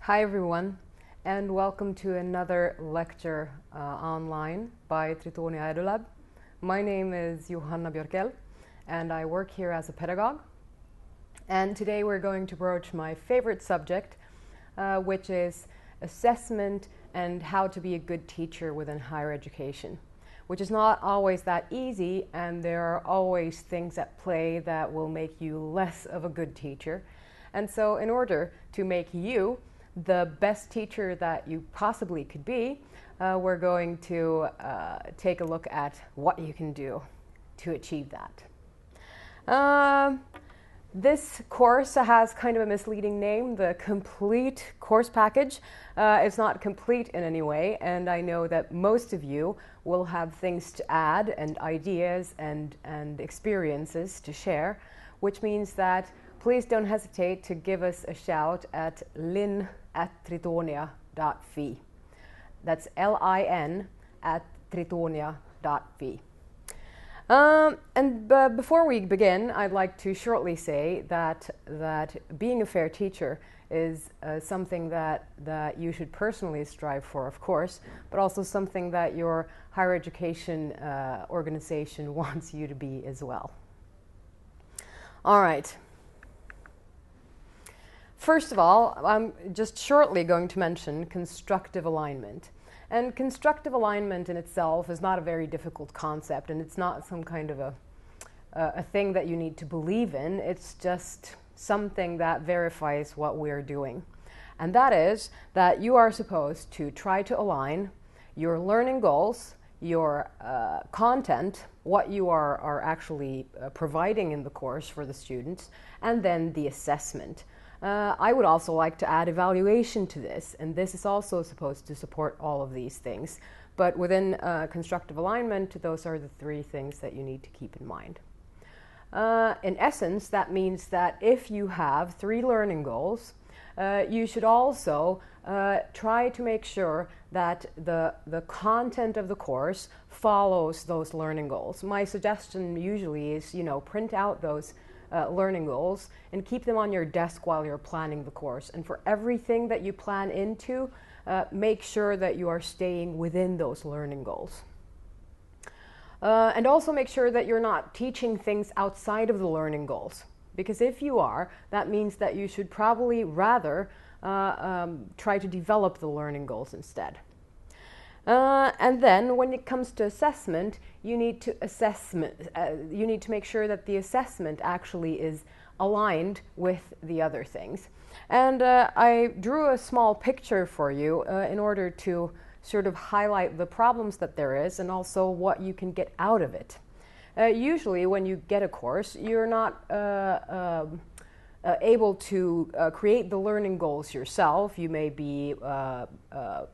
Hi everyone, and welcome to another lecture online by Tritonia EduLab. My name is Johanna Björkel, and I work here as a pedagogue. And today we're going to broach my favorite subject, which is assessment and how to be a good teacher within higher education, which is not always that easy, and there are always things at play that will make you less of a good teacher. And so in order to make you the best teacher that you possibly could be, we're going to take a look at what you can do to achieve that. This course has kind of a misleading name, the complete course package. It's not complete in any way, and I know that most of you will have things to add and ideas and experiences to share, which means that please don't hesitate to give us a shout at lin@tritonia.fi. That's LIN@tritonia.fi. Before we begin, I'd like to shortly say that being a fair teacher is something that you should personally strive for, of course, but also something that your higher education organization wants you to be as well. All right. First of all, I'm just shortly going to mention constructive alignment. And constructive alignment in itself is not a very difficult concept, and it's not some kind of a thing that you need to believe in. It's just something that verifies what we're doing. And that is that you are supposed to try to align your learning goals, your content, what you are actually providing in the course for the students, and then the assessment. I would also like to add evaluation to this, and this is also supposed to support all of these things. But within constructive alignment, those are the three things that you need to keep in mind. In essence, that means that if you have 3 learning goals, you should also try to make sure that the content of the course follows those learning goals. My suggestion usually is, print out those learning goals and keep them on your desk while you're planning the course. And for everything that you plan into, make sure that you are staying within those learning goals. And also make sure that you're not teaching things outside of the learning goals. Because if you are, that means that you should probably rather try to develop the learning goals instead. And then when it comes to assessment, you need to make sure that the assessment actually is aligned with the other things. And I drew a small picture for you in order to sort of highlight the problems that there is and also what you can get out of it. Usually when you get a course, you're not able to create the learning goals yourself. You may be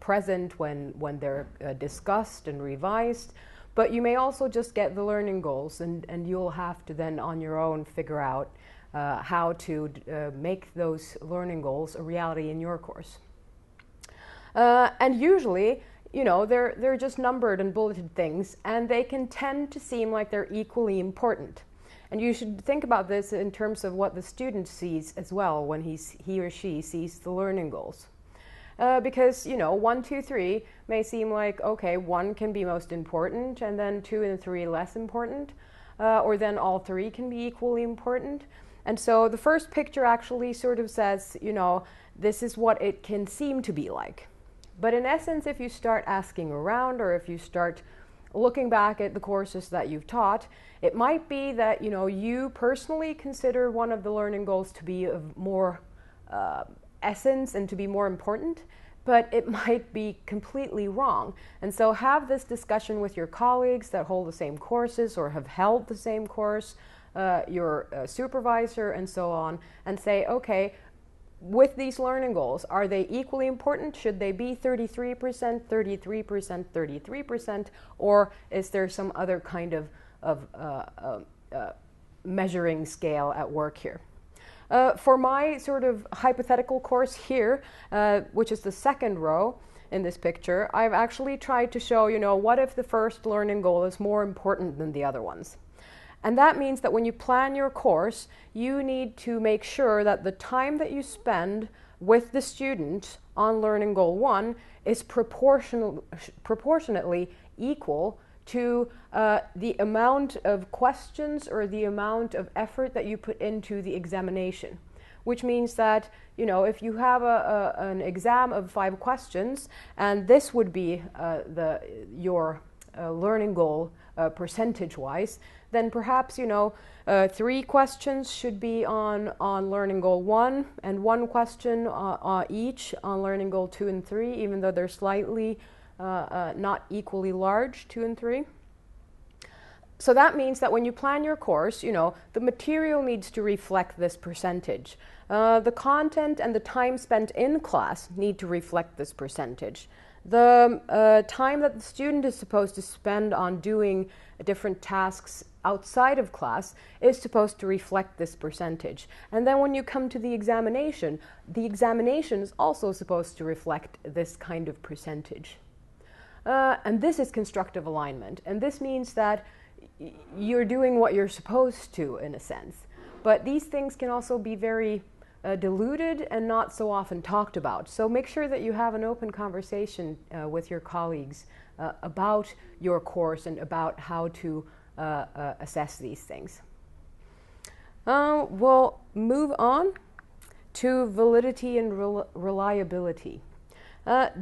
present when they're discussed and revised, but you may also just get the learning goals, and you'll have to then on your own figure out how to make those learning goals a reality in your course. And usually, they're just numbered and bulleted things, and they can tend to seem like they're equally important. And you should think about this in terms of what the student sees as well when he or she sees the learning goals. Because, 1, 2, 3 may seem like, okay, 1 can be most important, and then 2 and 3 less important, or then all 3 can be equally important. And so the first picture actually sort of says, this is what it can seem to be like. But in essence, if you start asking around, or if you start looking back at the courses that you've taught, it might be that you personally consider one of the learning goals to be of more essence and to be more important, but it might be completely wrong. And so have this discussion with your colleagues that hold the same courses or have held the same course, your supervisor and so on, and say, okay, with these learning goals, are they equally important? Should they be 33%, 33%, 33%, or is there some other kind of measuring scale at work here? For my sort of hypothetical course here, which is the second row in this picture, I've actually tried to show, what if the first learning goal is more important than the other ones? And that means that when you plan your course, you need to make sure that the time that you spend with the student on learning goal 1 is proportionately equal to the amount of questions or the amount of effort that you put into the examination. Which means that, you know, if you have an exam of 5 questions, and this would be your learning goal percentage-wise, then perhaps, you know, 3 questions should be on learning goal 1, and 1 question each on learning goal 2 and 3, even though they're slightly not equally large, 2 and 3. So that means that when you plan your course, you know, the material needs to reflect this percentage. The content and the time spent in class need to reflect this percentage. The time that the student is supposed to spend on doing different tasks outside of class is supposed to reflect this percentage. And then when you come to the examination is also supposed to reflect this kind of percentage. And this is constructive alignment. And this means that you're doing what you're supposed to, in a sense. But these things can also be very diluted and not so often talked about. So make sure that you have an open conversation with your colleagues about your course and about how to assess these things. We'll move on to validity and reliability.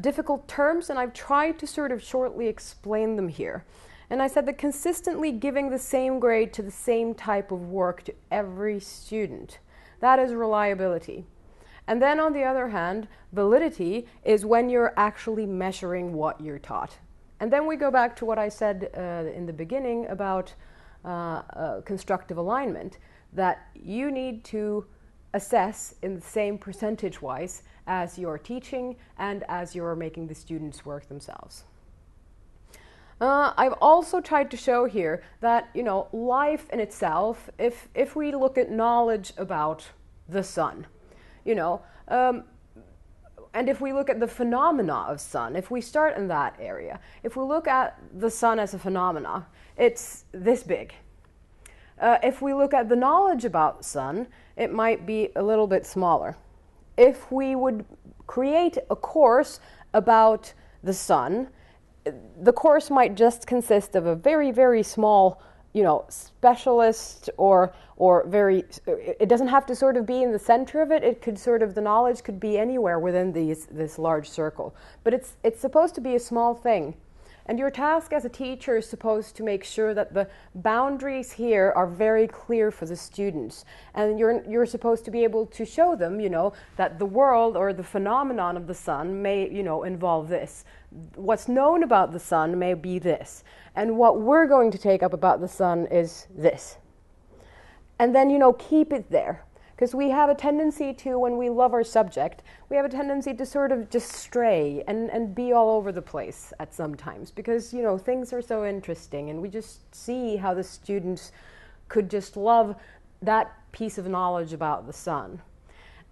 Difficult terms, and I've tried to sort of shortly explain them here. And I said that consistently giving the same grade to the same type of work to every student, that is reliability. And then on the other hand, validity is when you're actually measuring what you're taught. And then we go back to what I said in the beginning about constructive alignment, that you need to assess in the same percentage-wise as you're teaching and as you're making the students work themselves. I've also tried to show here that, you know, life in itself, if we look at knowledge about the sun, you know, and if we look at the phenomena of sun, if we start in that area, if we look at the sun as a phenomena, it's this big. If we look at the knowledge about sun, it might be a little bit smaller. If we would create a course about the sun, the course might just consist of a very, very small, you know, specialist or very, it doesn't have to sort of be in the center of it. It could sort of, the knowledge could be anywhere within this large circle. But it's supposed to be a small thing. And your task as a teacher is supposed to make sure that the boundaries here are very clear for the students. And you're supposed to be able to show them, you know, that the world or the phenomenon of the sun may, you know, involve this. What's known about the sun may be this. And what we're going to take up about the sun is this. And then, you know, keep it there. Because we have a tendency to, when we love our subject, we have a tendency to sort of just stray and be all over the place at some times. Because, you know, things are so interesting and we just see how the students could just love that piece of knowledge about the sun.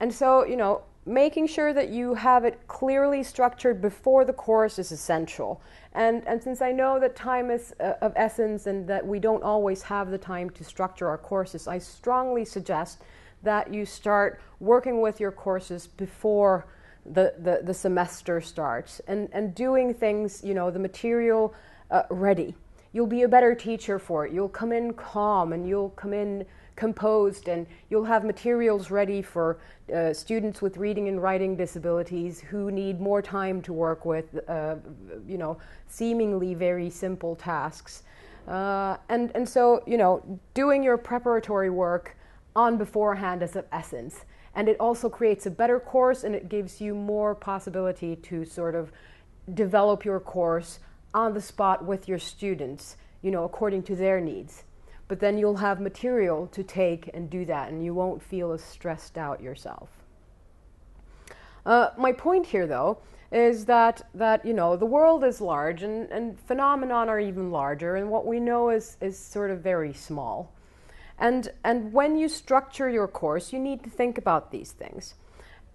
And so, you know, making sure that you have it clearly structured before the course is essential. And since I know that time is of essence and that we don't always have the time to structure our courses, I strongly suggest that you start working with your courses before the semester starts and doing things, you know, the material ready. You'll be a better teacher for it. You'll come in calm and you'll come in composed and you'll have materials ready for students with reading and writing disabilities who need more time to work with, you know, seemingly very simple tasks. And so, you know, doing your preparatory work on beforehand is of essence. And it also creates a better course and it gives you more possibility to sort of develop your course on the spot with your students, you know, according to their needs. But then you'll have material to take and do that and you won't feel as stressed out yourself. My point here, though, is that you know, the world is large and phenomenon are even larger and what we know is sort of very small. And when you structure your course, you need to think about these things.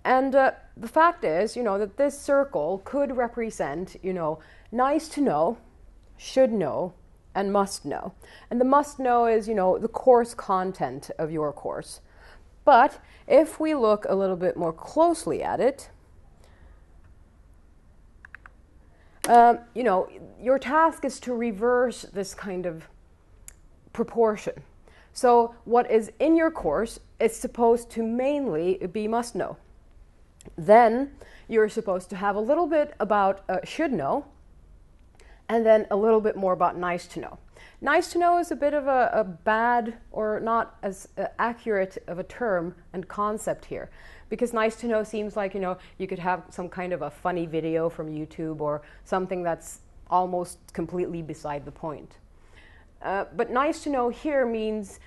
And the fact is, you know, that this circle could represent, you know, nice to know, should know, and must know. And the must know is, you know, the course content of your course. But if we look a little bit more closely at it, you know, your task is to reverse this kind of proportion. So what is in your course is supposed to mainly be must know. Then you're supposed to have a little bit about should know, and then a little bit more about nice to know. Nice to know is a bit of a bad or not as accurate of a term and concept here, because nice to know seems like, you know, you could have some kind of a funny video from YouTube or something that's almost completely beside the point. But nice to know here means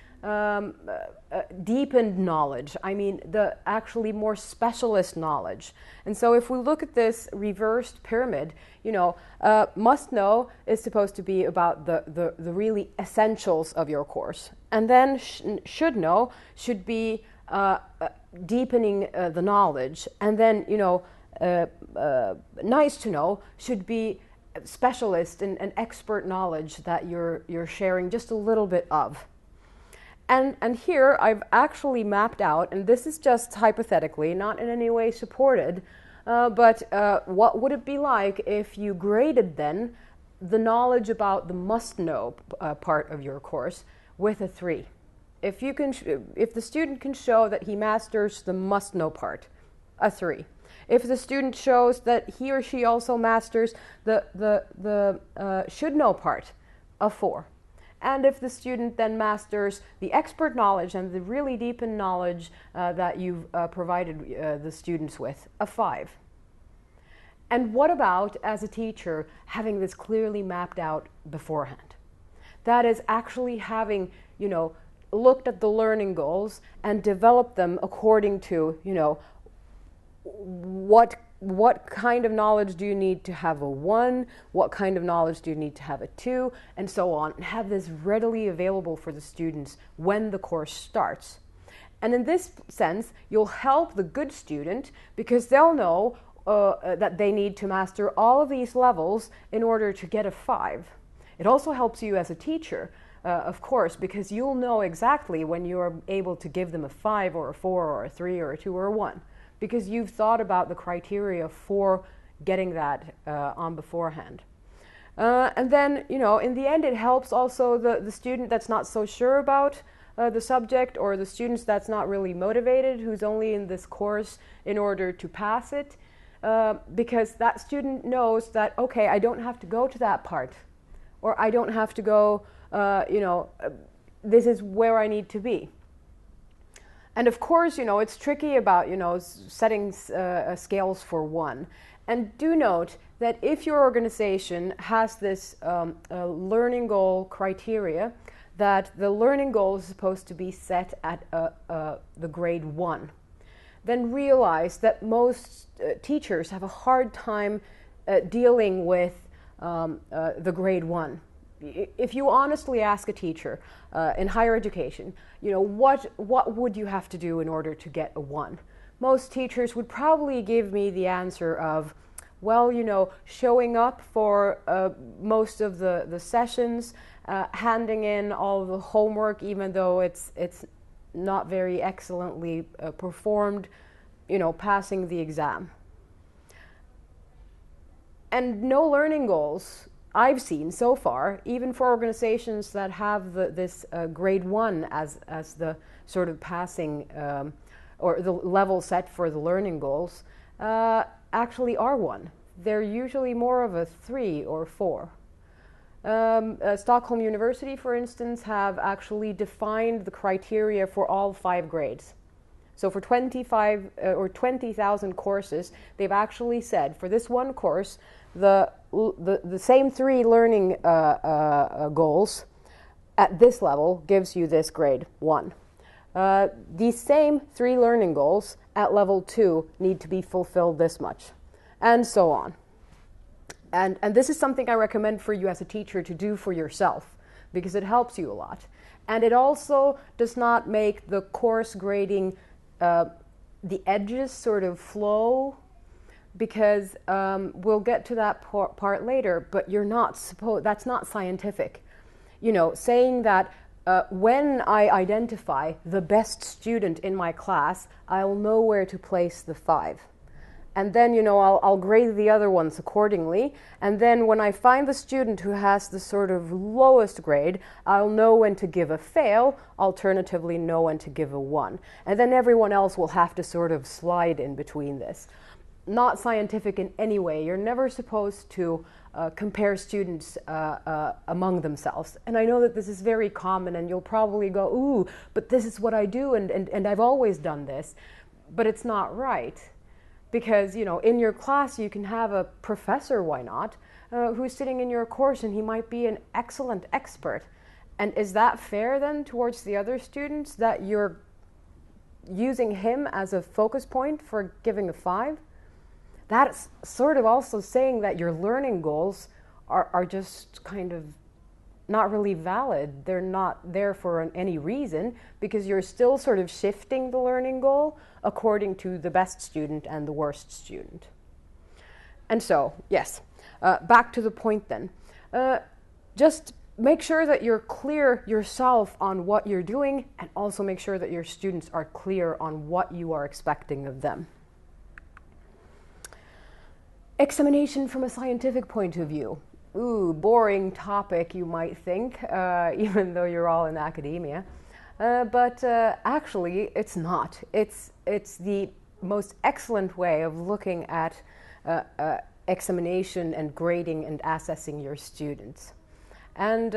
deepened knowledge. I mean, the actually more specialist knowledge. And so if we look at this reversed pyramid, you know, must know is supposed to be about the really essentials of your course. And then should know should be deepening the knowledge. And then, you know, nice to know should be specialist and expert knowledge that you're sharing just a little bit of. And here I've actually mapped out, and this is just hypothetically, not in any way supported, but what would it be like if you graded then the knowledge about the must-know part of your course with a 3? If the student can show that he masters the must-know part, a 3. If the student shows that he or she also masters the should-know part, a 4. And if the student then masters the expert knowledge and the really deepened knowledge that you've provided the students with, a 5. And what about, as a teacher, having this clearly mapped out beforehand? That is actually having, you know, looked at the learning goals and developed them according to, you know, what kind of knowledge do you need to have a 1, what kind of knowledge do you need to have a 2, and so on, and have this readily available for the students when the course starts. And in this sense, you'll help the good student because they'll know that they need to master all of these levels in order to get a 5. It also helps you as a teacher, of course, because you'll know exactly when you're able to give them a 5 or a 4 or a 3 or a 2 or a 1. Because you've thought about the criteria for getting that on beforehand. And then, you know, in the end, it helps also the student that's not so sure about the subject, or the students that's not really motivated, who's only in this course in order to pass it, because that student knows that, okay, I don't have to go to that part, or I don't have to go, you know, this is where I need to be. And of course, you know, it's tricky about, you know, setting scales for 1. And do note that if your organization has this learning goal criteria, that the learning goal is supposed to be set at the grade 1, then realize that most teachers have a hard time dealing with the grade 1. If you honestly ask a teacher in higher education, you know, what would you have to do in order to get a 1? Most teachers would probably give me the answer of, well, you know, showing up for most of the sessions, handing in all of the homework, even though it's not very excellently performed, you know, passing the exam. And no learning goals I've seen so far, even for organizations that have this grade 1 as the sort of passing or the level set for the learning goals, actually are 1. They're usually more of a 3 or 4. Stockholm University, for instance, have actually defined the criteria for all 5 grades. So for 25 or 20,000 courses, they've actually said for this one course, the same 3 learning goals at this level gives you this grade 1. These same 3 learning goals at level 2 need to be fulfilled this much, and so on. And this is something I recommend for you as a teacher to do for yourself, because it helps you a lot. And it also does not make the course grading the edges sort of flow, because we'll get to that part later, but you're not supposed, that's not scientific. You know, saying that when I identify the best student in my class, I'll know where to place the 5. And then, I'll grade the other ones accordingly. And then when I find the student who has the sort of lowest grade, I'll know when to give a fail, alternatively know when to give a 1. And then everyone else will have to sort of slide in between this. Not scientific in any way. You're never supposed to compare students among themselves. And I know that this is very common, and you'll probably go, ooh, but this is what I do, and I've always done this. But it's not right. Because, in your class you can have a professor, why not, who's sitting in your course, and he might be an excellent expert. And is that fair then towards the other students, that you're using him as a focus point for giving a 5? That's sort of also saying that your learning goals are just kind of not really valid. They're not there for any reason, because you're still sort of shifting the learning goal according to the best student and the worst student. And so, yes, back to the point then. Just make sure that you're clear yourself on what you're doing, and also make sure that your students are clear on what you are expecting of them. Examination from a scientific point of view. Ooh, boring topic, you might think, even though you're all in academia. But actually, it's not. It's the most excellent way of looking at examination and grading and assessing your students. And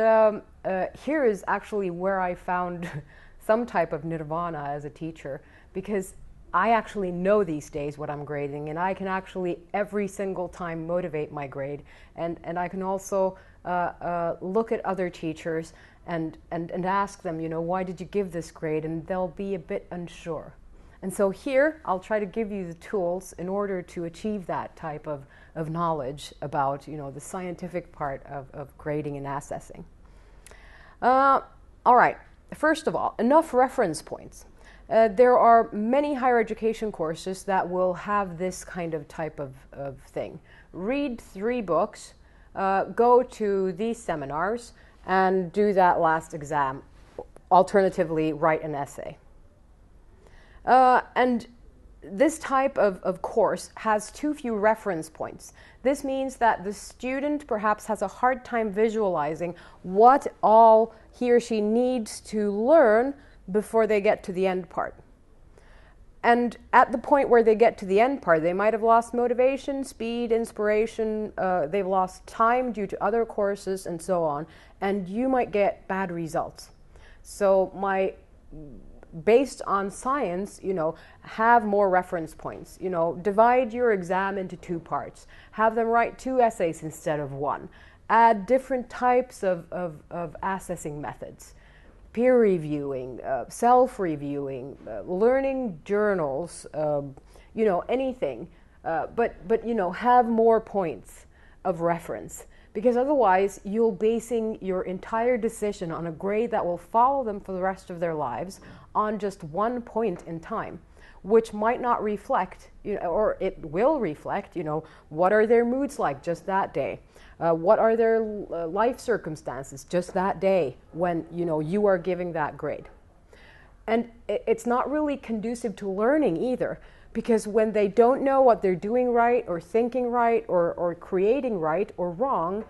here is actually where I found some type of nirvana as a teacher, because I actually know these days what I'm grading, and I can actually every single time motivate my grade. And I can also look at other teachers and ask them, why did you give this grade? And they'll be a bit unsure. And so here, I'll try to give you the tools in order to achieve that type of knowledge about, the scientific part of grading and assessing. All right, first of all, enough reference points. There are many higher education courses that will have this kind of type of thing. Read 3 books, go to these seminars, and do that last exam. Alternatively, write an essay. And this type of course has too few reference points. This means that the student perhaps has a hard time visualizing what all he or she needs to learn before they get to the end part. And at the point where they get to the end part, they might have lost motivation, speed, inspiration, they've lost time due to other courses and so on, and you might get bad results. So based on science, have more reference points. Divide your exam into 2 parts. Have them write 2 essays instead of 1. Add different types of assessing methods. Peer reviewing, self-reviewing, learning journals, anything. But have more points of reference, because otherwise you're basing your entire decision on a grade that will follow them for the rest of their lives on just 1 point in time, which might not reflect, or it will reflect, what are their moods like just that day? What are their life circumstances just that day when, you are giving that grade? And it's not really conducive to learning either, because when they don't know what they're doing right or thinking right or creating right or wrong,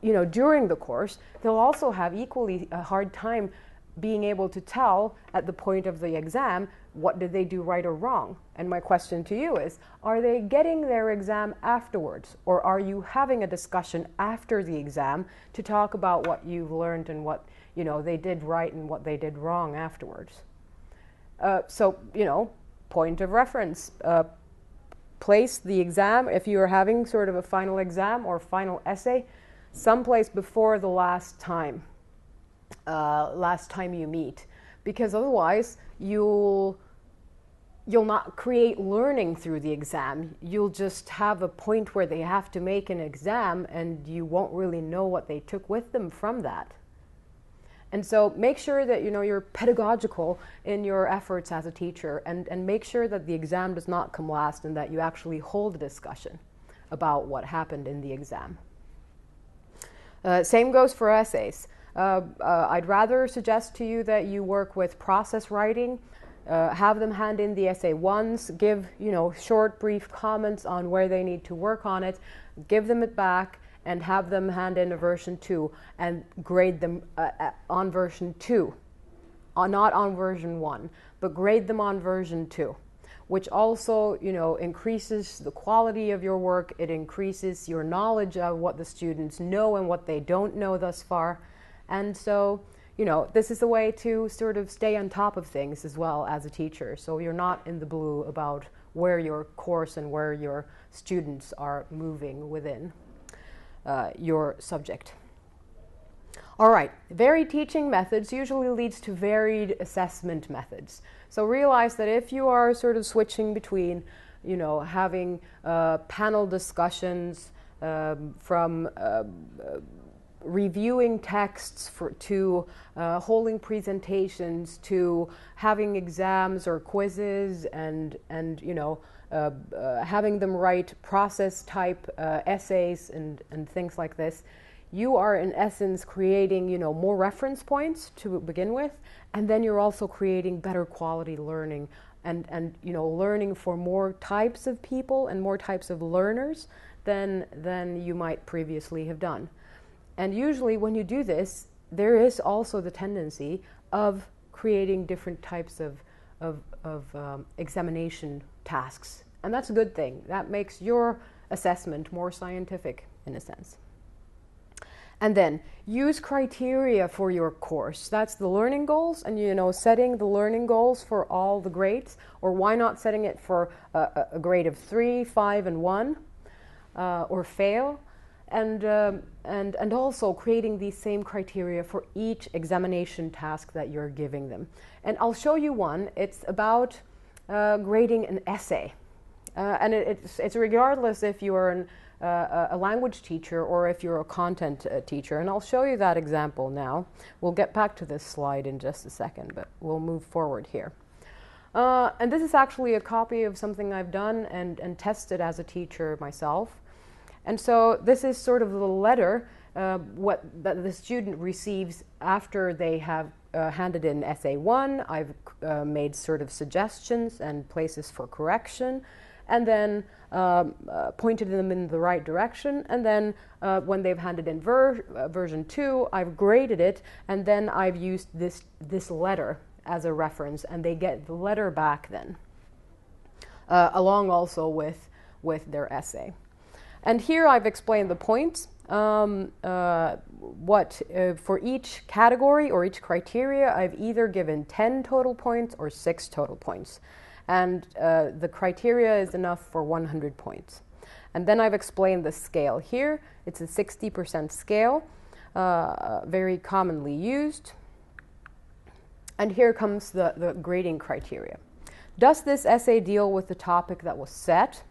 during the course, they'll also have equally a hard time being able to tell at the point of the exam, what did they do right or wrong? And my question to you is, are they getting their exam afterwards? Or are you having a discussion after the exam to talk about what you've learned and what they did right and what they did wrong afterwards? So, point of reference. Place the exam, if you are having sort of a final exam or final essay, someplace before the last time you meet. Because otherwise, you'll not create learning through the exam. You'll just have a point where they have to make an exam, and you won't really know what they took with them from that. And so make sure that you're pedagogical in your efforts as a teacher, and make sure that the exam does not come last, and that you actually hold a discussion about what happened in the exam. Same goes for essays. I'd rather suggest to you that you work with process writing. Have them hand in the essay once, give short, brief comments on where they need to work on it, give them it back, and have them hand in a version 2 and grade them on version 2, not on version 1, but grade them on version 2, which also increases the quality of your work. It increases your knowledge of what the students know and what they don't know thus far. And so this is a way to sort of stay on top of things as well as a teacher. So you're not in the blue about where your course and where your students are moving within your subject. All right, varied teaching methods usually leads to varied assessment methods. So realize that if you are sort of switching between, having panel discussions from reviewing texts to holding presentations to having exams or quizzes and having them write process type essays and things like this, you are in essence creating more reference points to begin with, and then you're also creating better quality learning and learning for more types of people and more types of learners than you might previously have done. And usually when you do this, there is also the tendency of creating different types of examination tasks. And that's a good thing. That makes your assessment more scientific in a sense. And then use criteria for your course. That's the learning goals, and setting the learning goals for all the grades, or why not setting it for a grade of 3, 5, and 1, or fail. And also creating these same criteria for each examination task that you're giving them. And I'll show you one. It's about grading an essay. And it's regardless if you are a language teacher or if you're a content teacher. And I'll show you that example now. We'll get back to this slide in just a second, but we'll move forward here. And this is actually a copy of something I've done and tested as a teacher myself. And so this is sort of the letter that the student receives after they have handed in essay 1. I've made sort of suggestions and places for correction, and then pointed them in the right direction. And then when they've handed in version 2, I've graded it, and then I've used this letter as a reference, and they get the letter back then, along also with their essay. And here I've explained the points, for each category or each criteria. I've either given 10 total points or 6 total points. And the criteria is enough for 100 points. And then I've explained the scale here. It's a 60% scale, very commonly used. And here comes the grading criteria. Does this essay deal with the topic that was set?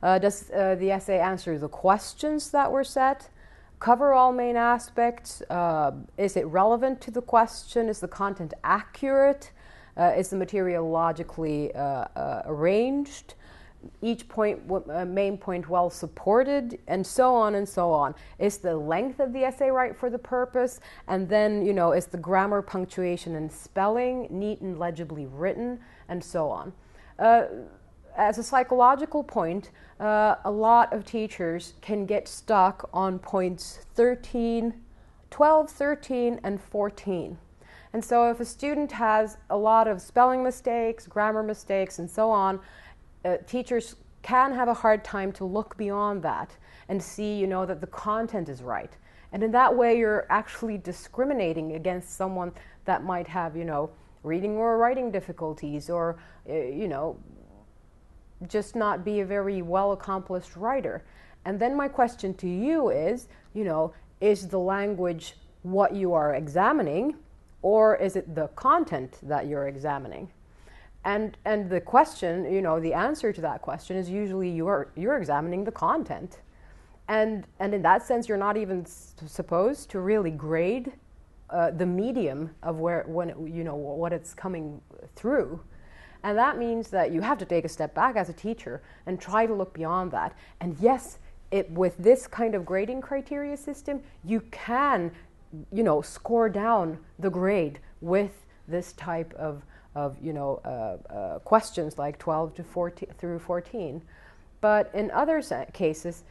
Does the essay answer the questions that were set? Cover all main aspects? Is it relevant to the question? Is the content accurate? Is the material logically arranged? Each main point well supported? And so on and so on. Is the length of the essay right for the purpose? And then, is the grammar, punctuation, and spelling neat and legibly written? And so on. As a psychological point, a lot of teachers can get stuck on points 12, 13, and 14. And so if a student has a lot of spelling mistakes, grammar mistakes, and so on, teachers can have a hard time to look beyond that and see, that the content is right. And in that way, you're actually discriminating against someone that might have, reading or writing difficulties, or, just not be a very well-accomplished writer. And then my question to you is, is the language what you are examining, or is it the content that you're examining? And the question, the answer to that question is usually you're examining the content. And in that sense, you're not even supposed to really grade the medium of what it's coming through. And that means that you have to take a step back as a teacher and try to look beyond that. And yes, with this kind of grading criteria system, you can score down the grade with this type of questions like 12 to 14 through 14. But in other cases,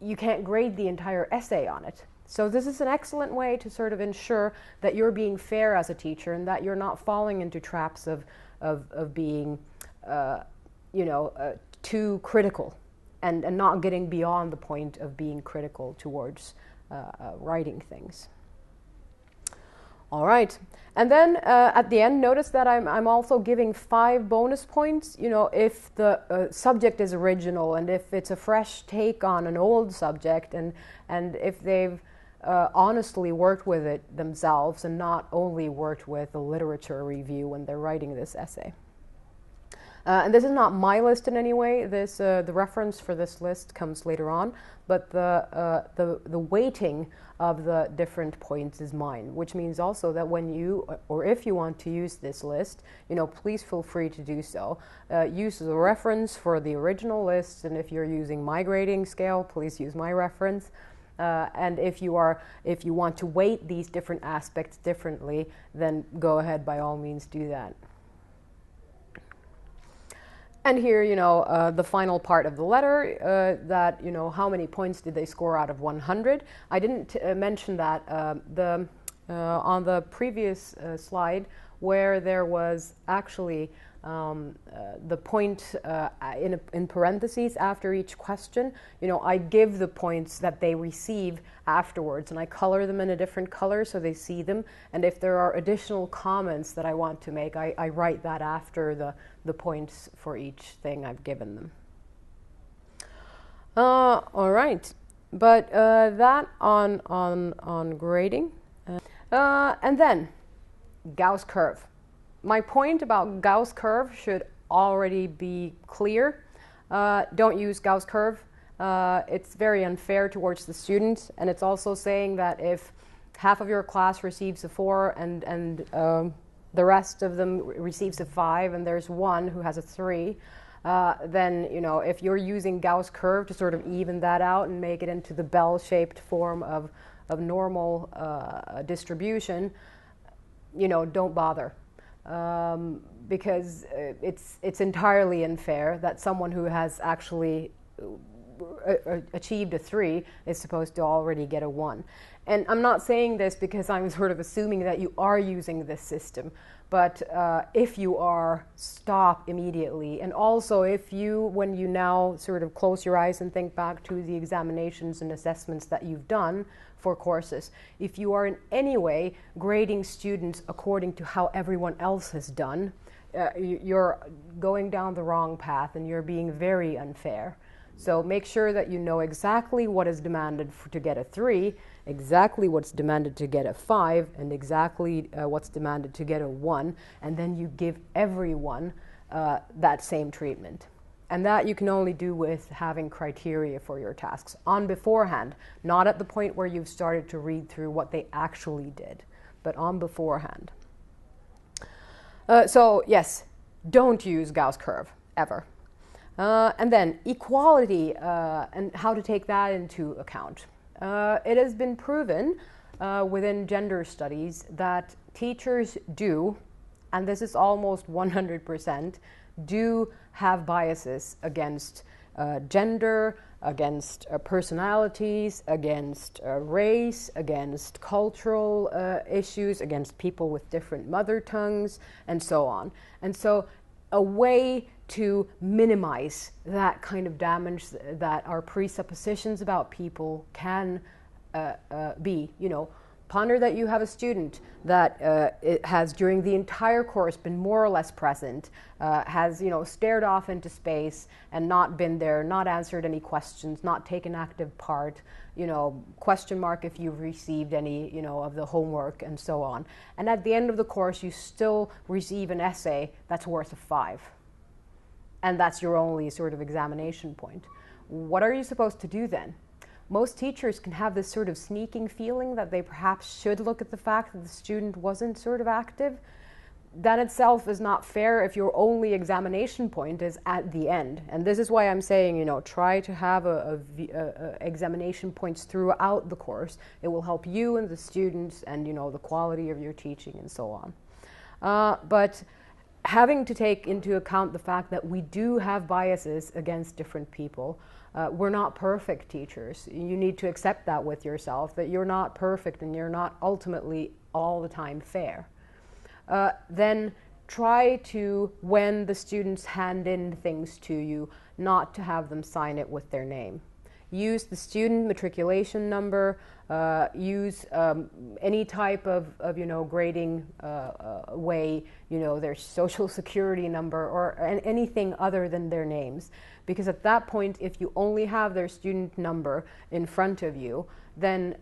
you can't grade the entire essay on it. So this is an excellent way to sort of ensure that you're being fair as a teacher and that you're not falling into traps of being, too critical and not getting beyond the point of being critical towards writing things. All right, and then at the end, notice that I'm also giving 5 bonus points, if the subject is original and if it's a fresh take on an old subject and if they've honestly worked with it themselves and not only worked with a literature review when they're writing this essay. And this is not my list in any way. The reference for this list comes later on, but the weighting of the different points is mine, which means also that when you, or if you want to use this list, please feel free to do so. Use the reference for the original list, and if you're using my grading scale, please use my reference. And if you want to weight these different aspects differently, then go ahead, by all means, do that. And here, the final part of the letter, that, how many points did they score out of 100? I didn't mention that on the previous slide, where there was actually the point in parentheses after each question. I give the points that they receive afterwards, and I color them in a different color so they see them. And if there are additional comments that I want to make, I write that after the points for each thing I've given them. All right, but that on grading, and then Gauss curve. My point about Gauss curve should already be clear. Don't use Gauss curve. It's very unfair towards the students, and it's also saying that if half of your class receives a 4 and the rest of them receives a 5 and there's one who has a 3, then if you're using Gauss curve to sort of even that out and make it into the bell-shaped form of normal distribution, don't bother. Because it's entirely unfair that someone who has actually achieved a 3 is supposed to already get a 1. And I'm not saying this because I'm sort of assuming that you are using this system, but if you are, stop immediately. And also when you now sort of close your eyes and think back to the examinations and assessments that you've done for courses, if you are in any way grading students according to how everyone else has done, you're going down the wrong path and you're being very unfair. So make sure that you know exactly what is demanded to get a 3, exactly what's demanded to get a 5, and exactly what's demanded to get a 1, and then you give everyone that same treatment. And that you can only do with having criteria for your tasks on beforehand, not at the point where you've started to read through what they actually did, but on beforehand. So yes, don't use Gauss curve, ever. And then equality and how to take that into account. It has been proven within gender studies that teachers do, and this is almost 100%, do have biases against gender, against personalities, against race, against cultural issues, against people with different mother tongues, and so on. And so a way to minimize that kind of damage that our presuppositions about people can be, ponder that you have a student that it has during the entire course been more or less present, has stared off into space and not been there, not answered any questions, not taken active part, question mark if you've received any of the homework and so on. And at the end of the course you still receive an essay that's worth a 5. And that's your only sort of examination point. What are you supposed to do then? Most teachers can have this sort of sneaking feeling that they perhaps should look at the fact that the student wasn't sort of active. that itself is not fair if your only examination point is at the end. And this is why I'm saying, try to have examination points throughout the course. It will help you and the students and, the quality of your teaching and so on. But having to take into account the fact that we do have biases against different people. We're not perfect teachers. You need to accept that with yourself, that you're not perfect and you're not ultimately all the time fair. Then try to, when the students hand in things to you, not to have them sign it with their name. Use the student matriculation number, use any type of grading way, their social security number or anything other than their names. Because at that point, if you only have their student number in front of you, then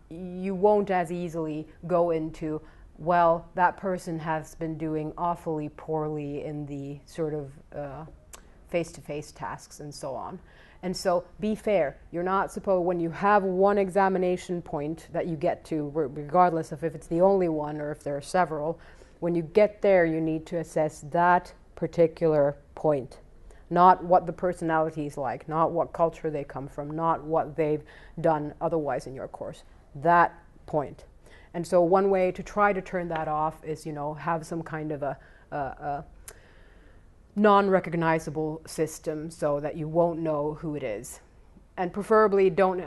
you won't as easily go into, well, that person has been doing awfully poorly in the sort of face-to-face tasks and so on. And so be fair. You're not supposed, when you have one examination point that you get to, regardless of if it's the only one or if there are several, when you get there, you need to assess that particular point. Not what the personality is like, not what culture they come from, not what they've done otherwise in your course. That point. And so one way to try to turn that off is, have some kind of a non-recognizable system so that you won't know who it is. And preferably don't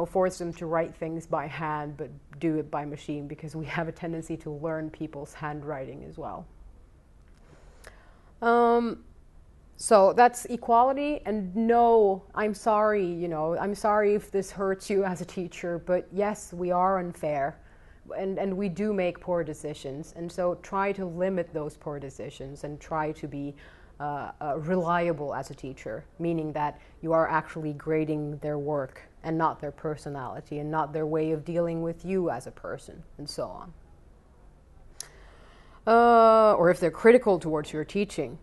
force them to write things by hand, but do it by machine, because we have a tendency to learn people's handwriting as well. So that's equality. And no, I'm sorry, I'm sorry if this hurts you as a teacher, but yes, we are unfair. And we do make poor decisions. And so try to limit those poor decisions and try to be reliable as a teacher, meaning that you are actually grading their work and not their personality and not their way of dealing with you as a person and so on. Or if they're critical towards your teaching.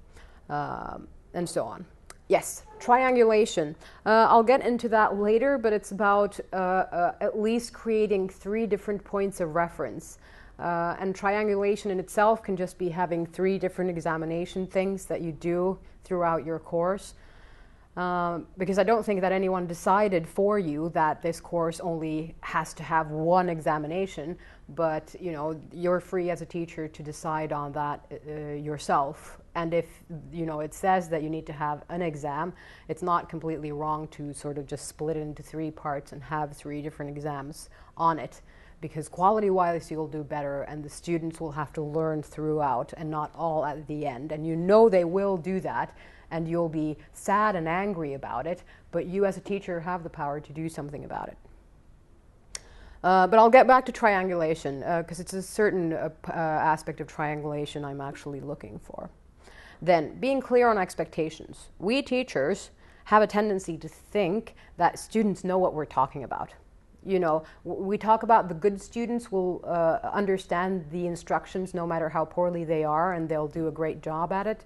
And so on. Yes, triangulation. I'll get into that later, but it's about at least creating 3 different points of reference. And triangulation in itself can just be having 3 different examination things that you do throughout your course. Because I don't think that anyone decided for you that this course only has to have 1 examination, but you're free as a teacher to decide on that yourself. And if it says that you need to have an exam, it's not completely wrong to sort of just split it into 3 parts and have 3 different exams on it, because quality-wise you'll do better and the students will have to learn throughout and not all at the end. And they will do that, and you'll be sad and angry about it, but you as a teacher have the power to do something about it. But I'll get back to triangulation, because it's a certain aspect of triangulation I'm actually looking for. Then, being clear on expectations. We teachers have a tendency to think that students know what we're talking about. We talk about the good students will understand the instructions no matter how poorly they are, and they'll do a great job at it.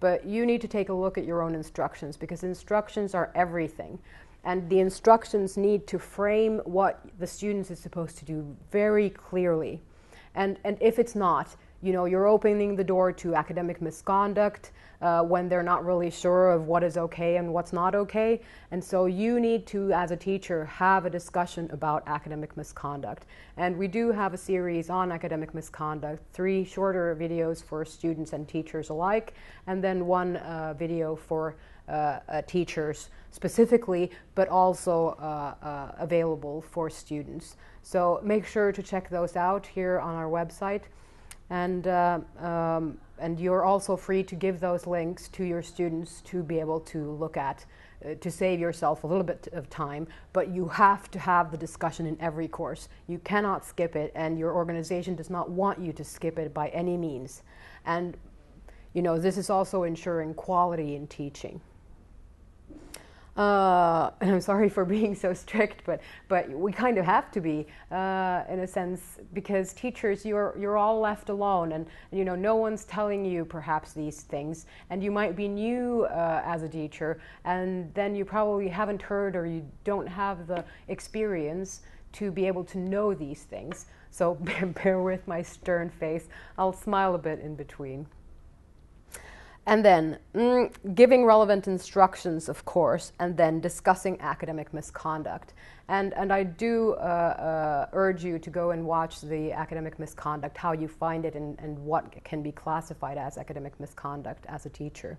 But you need to take a look at your own instructions, because instructions are everything. And the instructions need to frame what the students is supposed to do very clearly. And if it's not, you're opening the door to academic misconduct when they're not really sure of what is okay and what's not okay. And so you need to, as a teacher, have a discussion about academic misconduct. And we do have a series on academic misconduct, 3 shorter videos for students and teachers alike, and then 1 video for teachers specifically, but also available for students. So make sure to check those out here on our website. And you're also free to give those links to your students to be able to look at, to save yourself a little bit of time, but you have to have the discussion in every course. You cannot skip it, and your organization does not want you to skip it by any means. And this is also ensuring quality in teaching. And I'm sorry for being so strict, but we kind of have to be in a sense, because teachers, you're all left alone, and no one's telling you perhaps these things, and you might be new as a teacher, and then you probably haven't heard or you don't have the experience to be able to know these things. So bear with my stern face. I'll smile a bit in between. And then giving relevant instructions, of course, and then discussing academic misconduct. And I do urge you to go and watch the academic misconduct, how you find it, and what can be classified as academic misconduct as a teacher.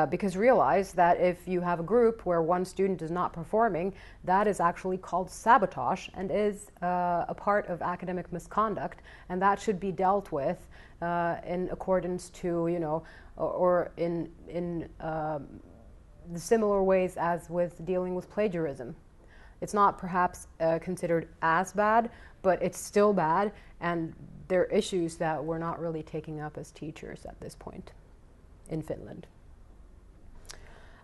Because realize that if you have a group where one student is not performing, that is actually called sabotage and is a part of academic misconduct, and that should be dealt with in accordance to, you know, or in the similar ways as with dealing with plagiarism. It's not perhaps considered as bad, but it's still bad, and there are issues that we're not really taking up as teachers at this point in Finland.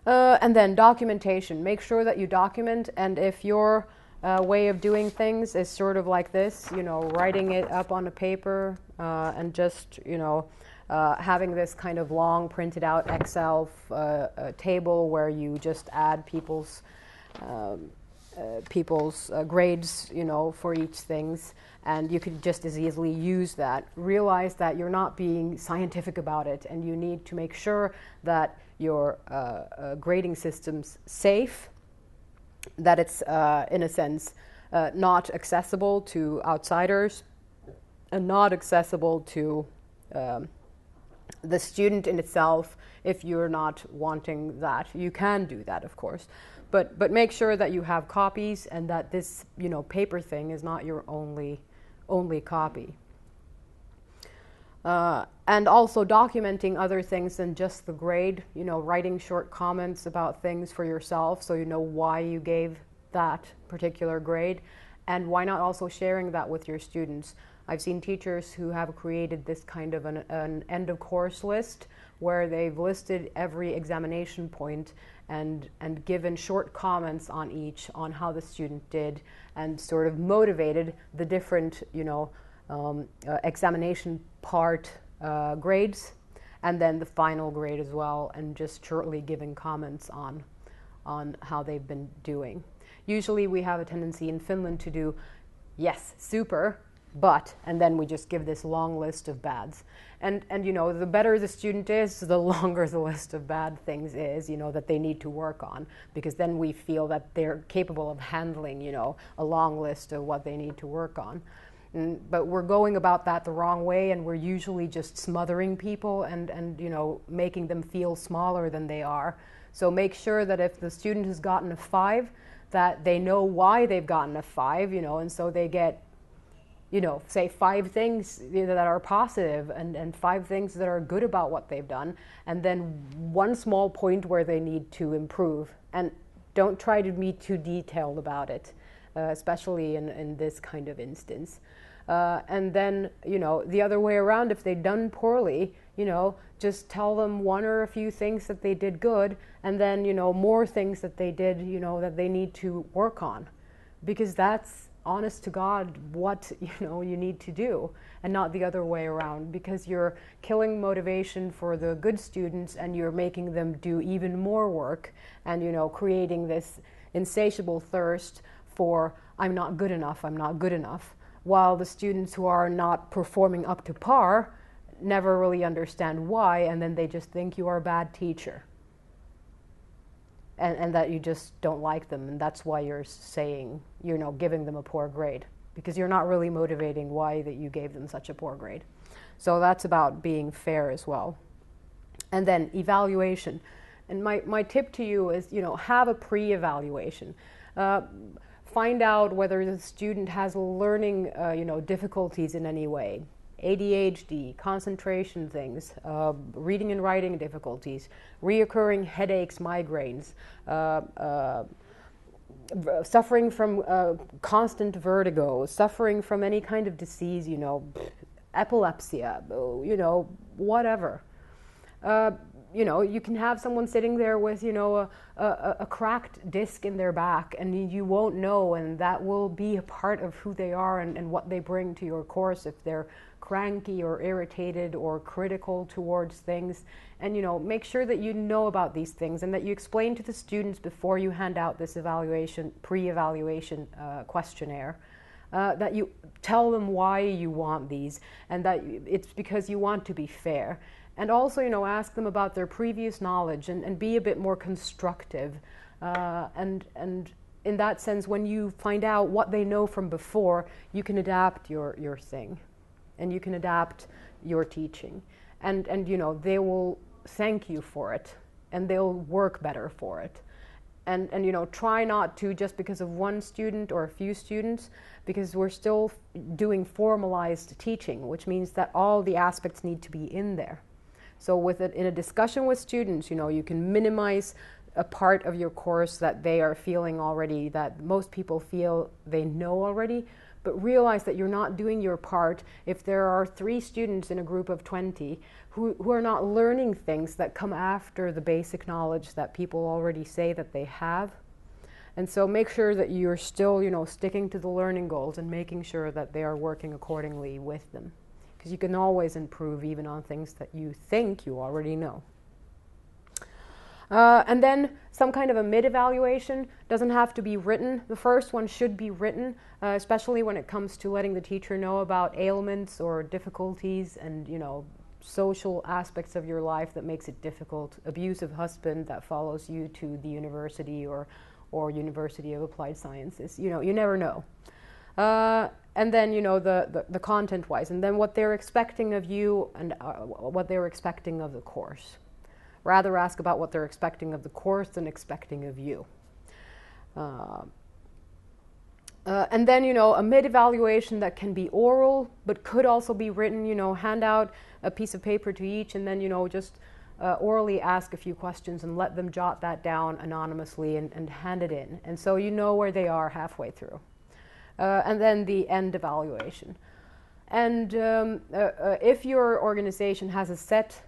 And then documentation. Make sure that you document, and if your way of doing things is sort of like this, you know, writing it up on a paper and just, you know, having this kind of long printed out Excel table where you just add people's grades, you know, for each things, and you could just as easily use that. Realize that you're not being scientific about it, and you need to make sure that your grading system's safe, that it's in a sense not accessible to outsiders and not accessible to the student in itself. If you're not wanting that, you can do that, of course, but make sure that you have copies, and that this, you know, paper thing is not your only copy. And also documenting other things than just the grade, you know, writing short comments about things for yourself so you know why you gave that particular grade, and why not also sharing that with your students. I've seen teachers who have created this kind of an end of course list where they've listed every examination point and given short comments on each, on how the student did, and sort of motivated the different, you know, examination part grades, and then the final grade as well, and just shortly giving comments on how they've been doing. Usually we have a tendency in Finland to do, yes, super, but, and then we just give this long list of bads. And you know, the better the student is, the longer the list of bad things is, you know, that they need to work on, because then we feel that they're capable of handling, you know, a long list of what they need to work on. But we're going about that the wrong way, and we're usually just smothering people and you know, making them feel smaller than they are. So make sure that if the student has gotten a 5, that they know why they've gotten a 5, you know, and so they get, you know, say 5 things that are positive and 5 things that are good about what they've done, and then one small point where they need to improve. And don't try to be too detailed about it, especially in this kind of instance. And then, you know, the other way around, if they've done poorly, you know, just tell them one or a few things that they did good, and then, you know, more things that they did, you know, that they need to work on. Because that's, honest to God, what, you know, you need to do, and not the other way around, because you're killing motivation for the good students, and you're making them do even more work, and, you know, creating this insatiable thirst for, I'm not good enough, I'm not good enough. While the students who are not performing up to par never really understand why, and then they just think you are a bad teacher. And that you just don't like them, and that's why you're saying, you know, giving them a poor grade, because you're not really motivating why that you gave them such a poor grade. So that's about being fair as well. And then evaluation. And my tip to you is, you know, have a pre-evaluation. Find out whether the student has learning, you know, difficulties in any way. ADHD, concentration things, reading and writing difficulties, reoccurring headaches, migraines, suffering from constant vertigo, suffering from any kind of disease, you know, epilepsy, you know, whatever. you know, you can have someone sitting there with, you know, a cracked disc in their back, and you won't know, and that will be a part of who they are and what they bring to your course if they're cranky or irritated or critical towards things. And, you know, make sure that you know about these things and that you explain to the students before you hand out this pre-evaluation questionnaire. That you tell them why you want these, and that it's because you want to be fair. And also, you know, ask them about their previous knowledge and be a bit more constructive. And in that sense, when you find out what they know from before, you can adapt your thing, and you can adapt your teaching. And you know, they will thank you for it, and they'll work better for it. And you know, try not to, just because of one student or a few students, because we're still doing formalized teaching, which means that all the aspects need to be in there. So with it, in a discussion with students, you know, you can minimize a part of your course that they are feeling already, that most people feel they know already, but realize that you're not doing your part if there are 3 students in a group of 20 who are not learning things that come after the basic knowledge that people already say that they have. And so make sure that you're still, you know, sticking to the learning goals and making sure that they are working accordingly with them. Because you can always improve even on things that you think you already know. And then some kind of a mid-evaluation doesn't have to be written. The first one should be written, especially when it comes to letting the teacher know about ailments or difficulties and, you know, social aspects of your life that makes it difficult. Abusive husband that follows you to the university or University of Applied Sciences. You know, you never know. And then, you know, the content-wise, and then what they're expecting of you and what they're expecting of the course. Rather ask about what they're expecting of the course than expecting of you. And then, you know, a mid-evaluation that can be oral, but could also be written. You know, hand out a piece of paper to each, and then, you know, just orally ask a few questions and let them jot that down anonymously and hand it in. And so you know where they are halfway through. And then the end evaluation. And if your organization has a set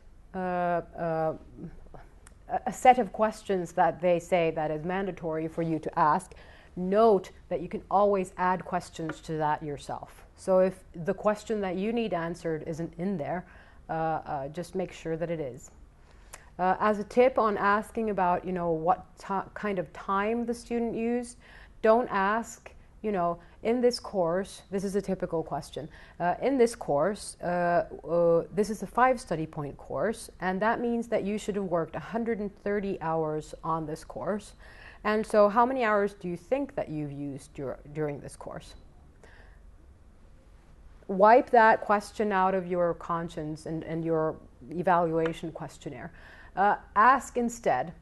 of questions that they say that is mandatory for you to ask, note that you can always add questions to that yourself. So if the question that you need answered isn't in there, just make sure that it is. As a tip on asking about, you know, what kind of time the student used, don't ask, you know, in this course, this is a typical question. In this course, this is a 5 study point course, and that means that you should have worked 130 hours on this course. And so how many hours do you think that you've used during this course? Wipe that question out of your conscience and your evaluation questionnaire. Ask instead,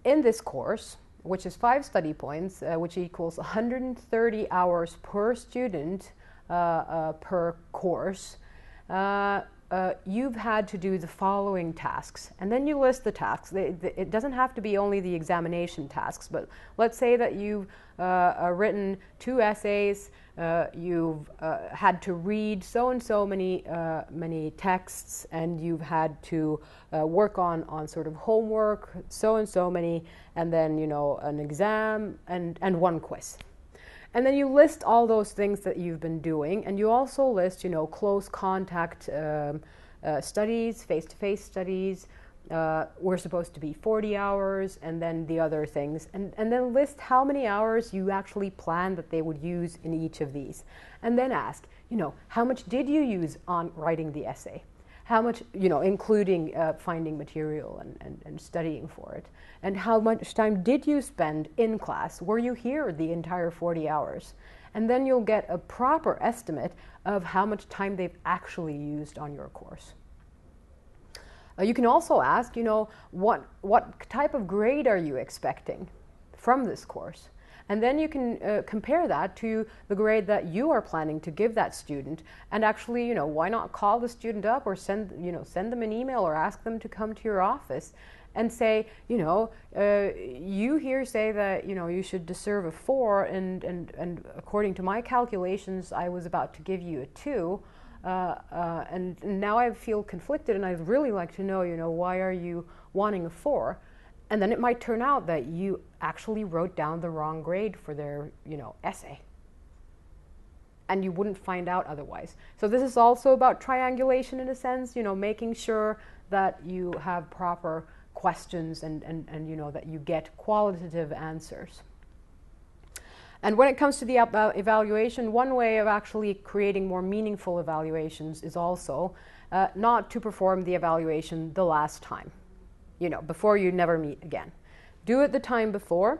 in this course, which is 5 study points, which equals 130 hours per student per course, you've had to do the following tasks. And then you list the tasks. It doesn't have to be only the examination tasks, but let's say that you've written 2 essays, you've had to read so and so many texts, and you've had to work on sort of homework, so and so many, and then, you know, an exam and 1 quiz. And then you list all those things that you've been doing, and you also list, you know, close contact studies, face-to-face studies. We're supposed to be 40 hours, and then the other things. And then list how many hours you actually plan that they would use in each of these. And then ask, you know, how much did you use on writing the essay? How much, you know, including finding material and studying for it. And how much time did you spend in class? Were you here the entire 40 hours? And then you'll get a proper estimate of how much time they've actually used on your course. You can also ask, you know, what type of grade are you expecting from this course? And then you can compare that to the grade that you are planning to give that student. And actually, you know, why not call the student up or send them an email or ask them to come to your office and say, you know, you here say that, you know, you should deserve a 4, and according to my calculations, I was about to give you a 2. And now I feel conflicted, and I'd really like to know, why are you wanting a 4? And then it might turn out that you actually wrote down the wrong grade for their, essay. And you wouldn't find out otherwise. So this is also about triangulation in a sense, making sure that you have proper questions and that you get qualitative answers. And when it comes to the evaluation, one way of actually creating more meaningful evaluations is also not to perform the evaluation the last time, before you never meet again. Do it the time before,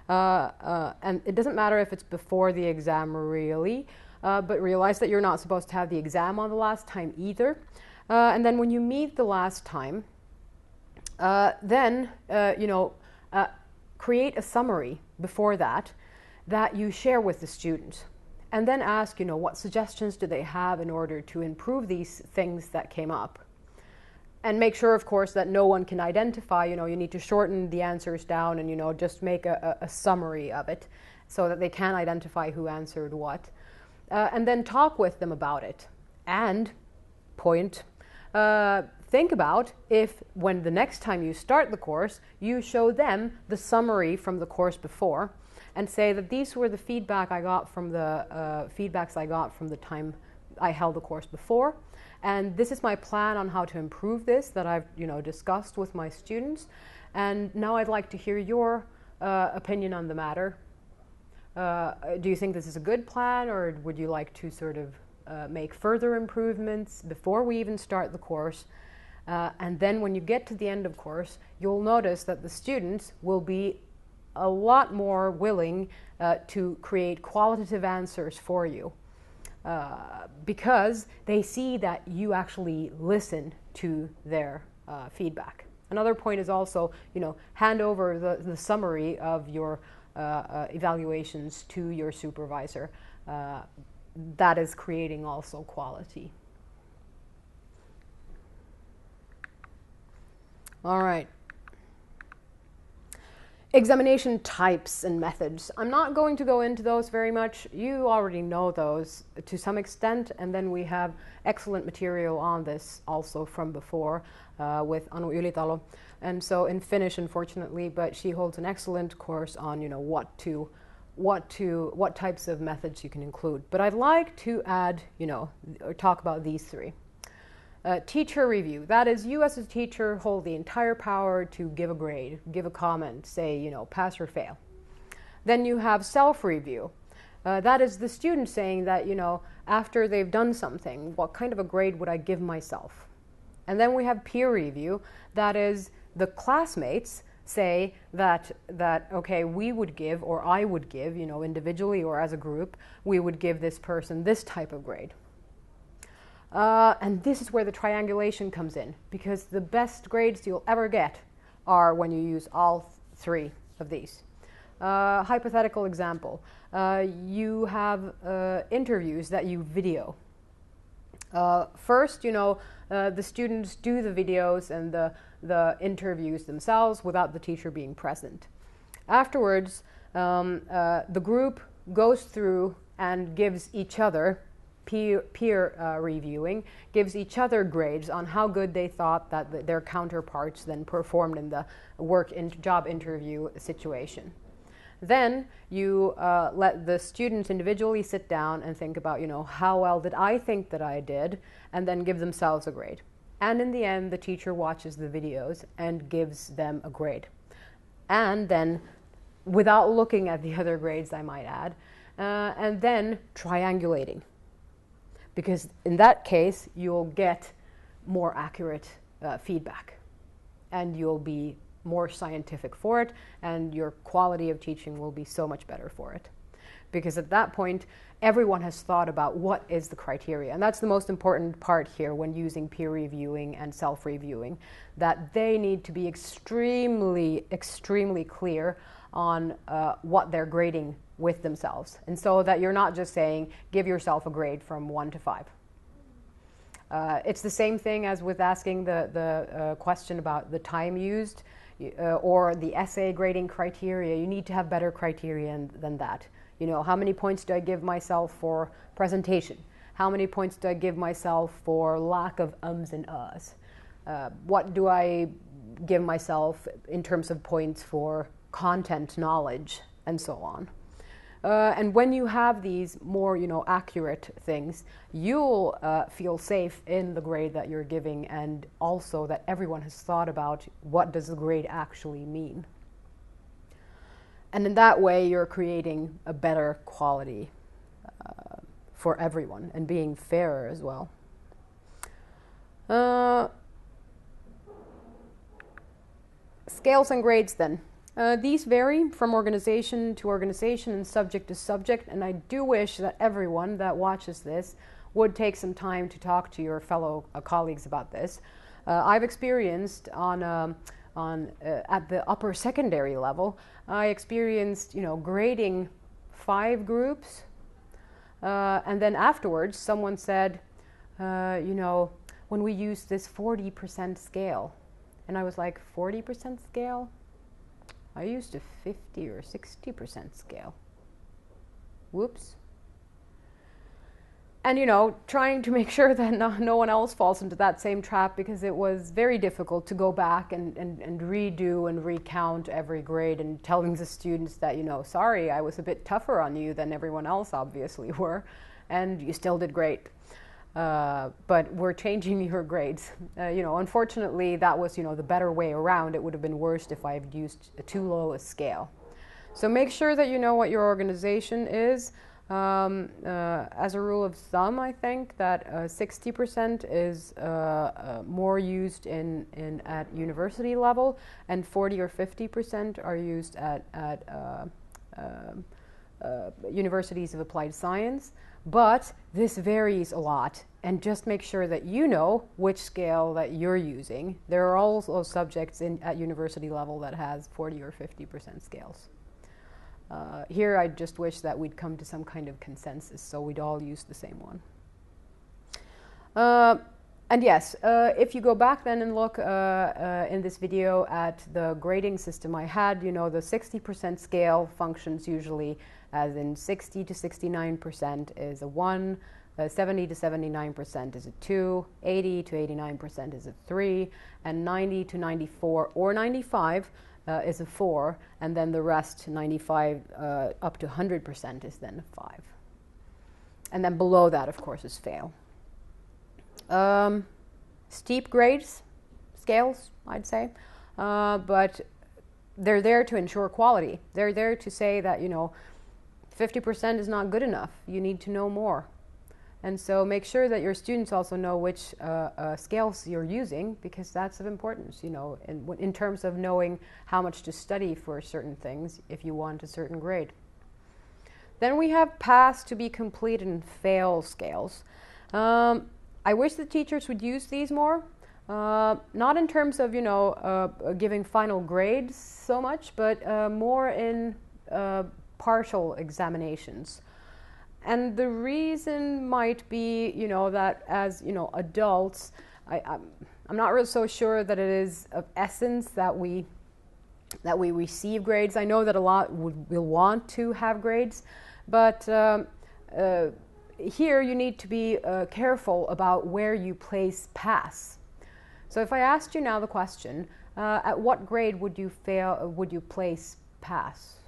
and it doesn't matter if it's before the exam really, but realize that you're not supposed to have the exam on the last time either. And then when you meet the last time, create a summary before that you share with the student, and then ask, what suggestions do they have in order to improve these things that came up. And make sure, of course, that no one can identify, you need to shorten the answers down and, just make a summary of it so that they can identify who answered what. And then talk with them about it. And think about if, when the next time you start the course, you show them the summary from the course before and say that these were the feedbacks I got from the time I held the course before. And this is my plan on how to improve this that I've discussed with my students. And now I'd like to hear your opinion on the matter. Do you think this is a good plan, or would you like to sort of make further improvements before we even start the course? And then when you get to the end of course, you'll notice that the students will be a lot more willing to create qualitative answers for you. Because they see that you actually listen to their feedback. Another point is also, hand over the summary of your evaluations to your supervisor. That is creating also quality. All right. Examination types and methods. I'm not going to go into those very much. You already know those to some extent, and then we have excellent material on this also from before with Anu Ylitalo. And so in Finnish, unfortunately, but she holds an excellent course on what types of methods you can include. But I'd like to add, or talk about these 3. Teacher review. That is, you as a teacher hold the entire power to give a grade, give a comment, say, pass or fail. Then you have self-review. That is the student saying that, after they've done something, what kind of a grade would I give myself? And then we have peer review. That is, the classmates say that okay, we would give, or I would give, individually or as a group, we would give this person this type of grade. And this is where the triangulation comes in, because the best grades you'll ever get are when you use all 3 of these. Hypothetical example. You have interviews that you video. First, the students do the videos and the interviews themselves without the teacher being present. Afterwards, the group goes through and gives each other peer reviewing, gives each other grades on how good they thought that their counterparts then performed in the job interview situation. Then you let the students individually sit down and think about, how well did I think that I did, and then give themselves a grade. And in the end, the teacher watches the videos and gives them a grade. And then, without looking at the other grades, I might add, and then triangulating. Because in that case, you'll get more accurate feedback, and you'll be more scientific for it, and your quality of teaching will be so much better for it. Because at that point, everyone has thought about what is the criteria. And that's the most important part here when using peer reviewing and self-reviewing, that they need to be extremely, extremely clear on what they're grading with themselves. And so that you're not just saying, give yourself a grade from 1 to 5. It's the same thing as with asking the question about the time used or the essay grading criteria. You need to have better criteria than that. How many points do I give myself for presentation? How many points do I give myself for lack of ums and uhs? What do I give myself in terms of points for content knowledge, and so on. And when you have these more, accurate things, you'll feel safe in the grade that you're giving, and also that everyone has thought about what does the grade actually mean. And in that way, you're creating a better quality for everyone and being fairer as well. Scales and grades then. These vary from organization to organization and subject to subject, and I do wish that everyone that watches this would take some time to talk to your fellow colleagues about this. I've experienced at the upper secondary level, I experienced, grading 5 groups, and then afterwards someone said, when we use this 40% scale, and I was like, 40% scale? I used a 50 or 60% scale. Whoops. And, trying to make sure that no one else falls into that same trap, because it was very difficult to go back and redo and recount every grade, and telling the students that, sorry, I was a bit tougher on you than everyone else obviously were, and you still did great. But we're changing your grades. Unfortunately, that was, the better way around. It would have been worse if I had used too low a scale. So make sure that you know what your organization is. As a rule of thumb, I think that 60% is more used at university level, and 40 or 50% are used at universities of applied science. But this varies a lot, and just make sure that you know which scale that you're using. There are also subjects at university level that has 40 or 50% scales. Here I just wish that we'd come to some kind of consensus so we'd all use the same one. And yes, if you go back then and look in this video at the grading system I had, the 60% scale functions usually as in 60 to 69% is a 1, 70 to 79% is a 2, 80 to 89% is a 3, and 90 to 94 or 95 is a 4, and then the rest, 95 up to 100%, is then a 5. And then below that, of course, is fail. Steep grades, scales, I'd say, but they're there to ensure quality. They're there to say that, 50% is not good enough. You need to know more. And so make sure that your students also know which scales you're using, because that's of importance, in terms of knowing how much to study for certain things if you want a certain grade. Then we have pass, to be complete, and fail scales. I wish the teachers would use these more, not in terms of, giving final grades so much, but more in partial examinations. And the reason might be, that as, adults, I'm not really so sure that it is of essence that we receive grades. I know that a lot will want to have grades, but here you need to be careful about where you place pass. So if I asked you now the question, at what grade would you place pass?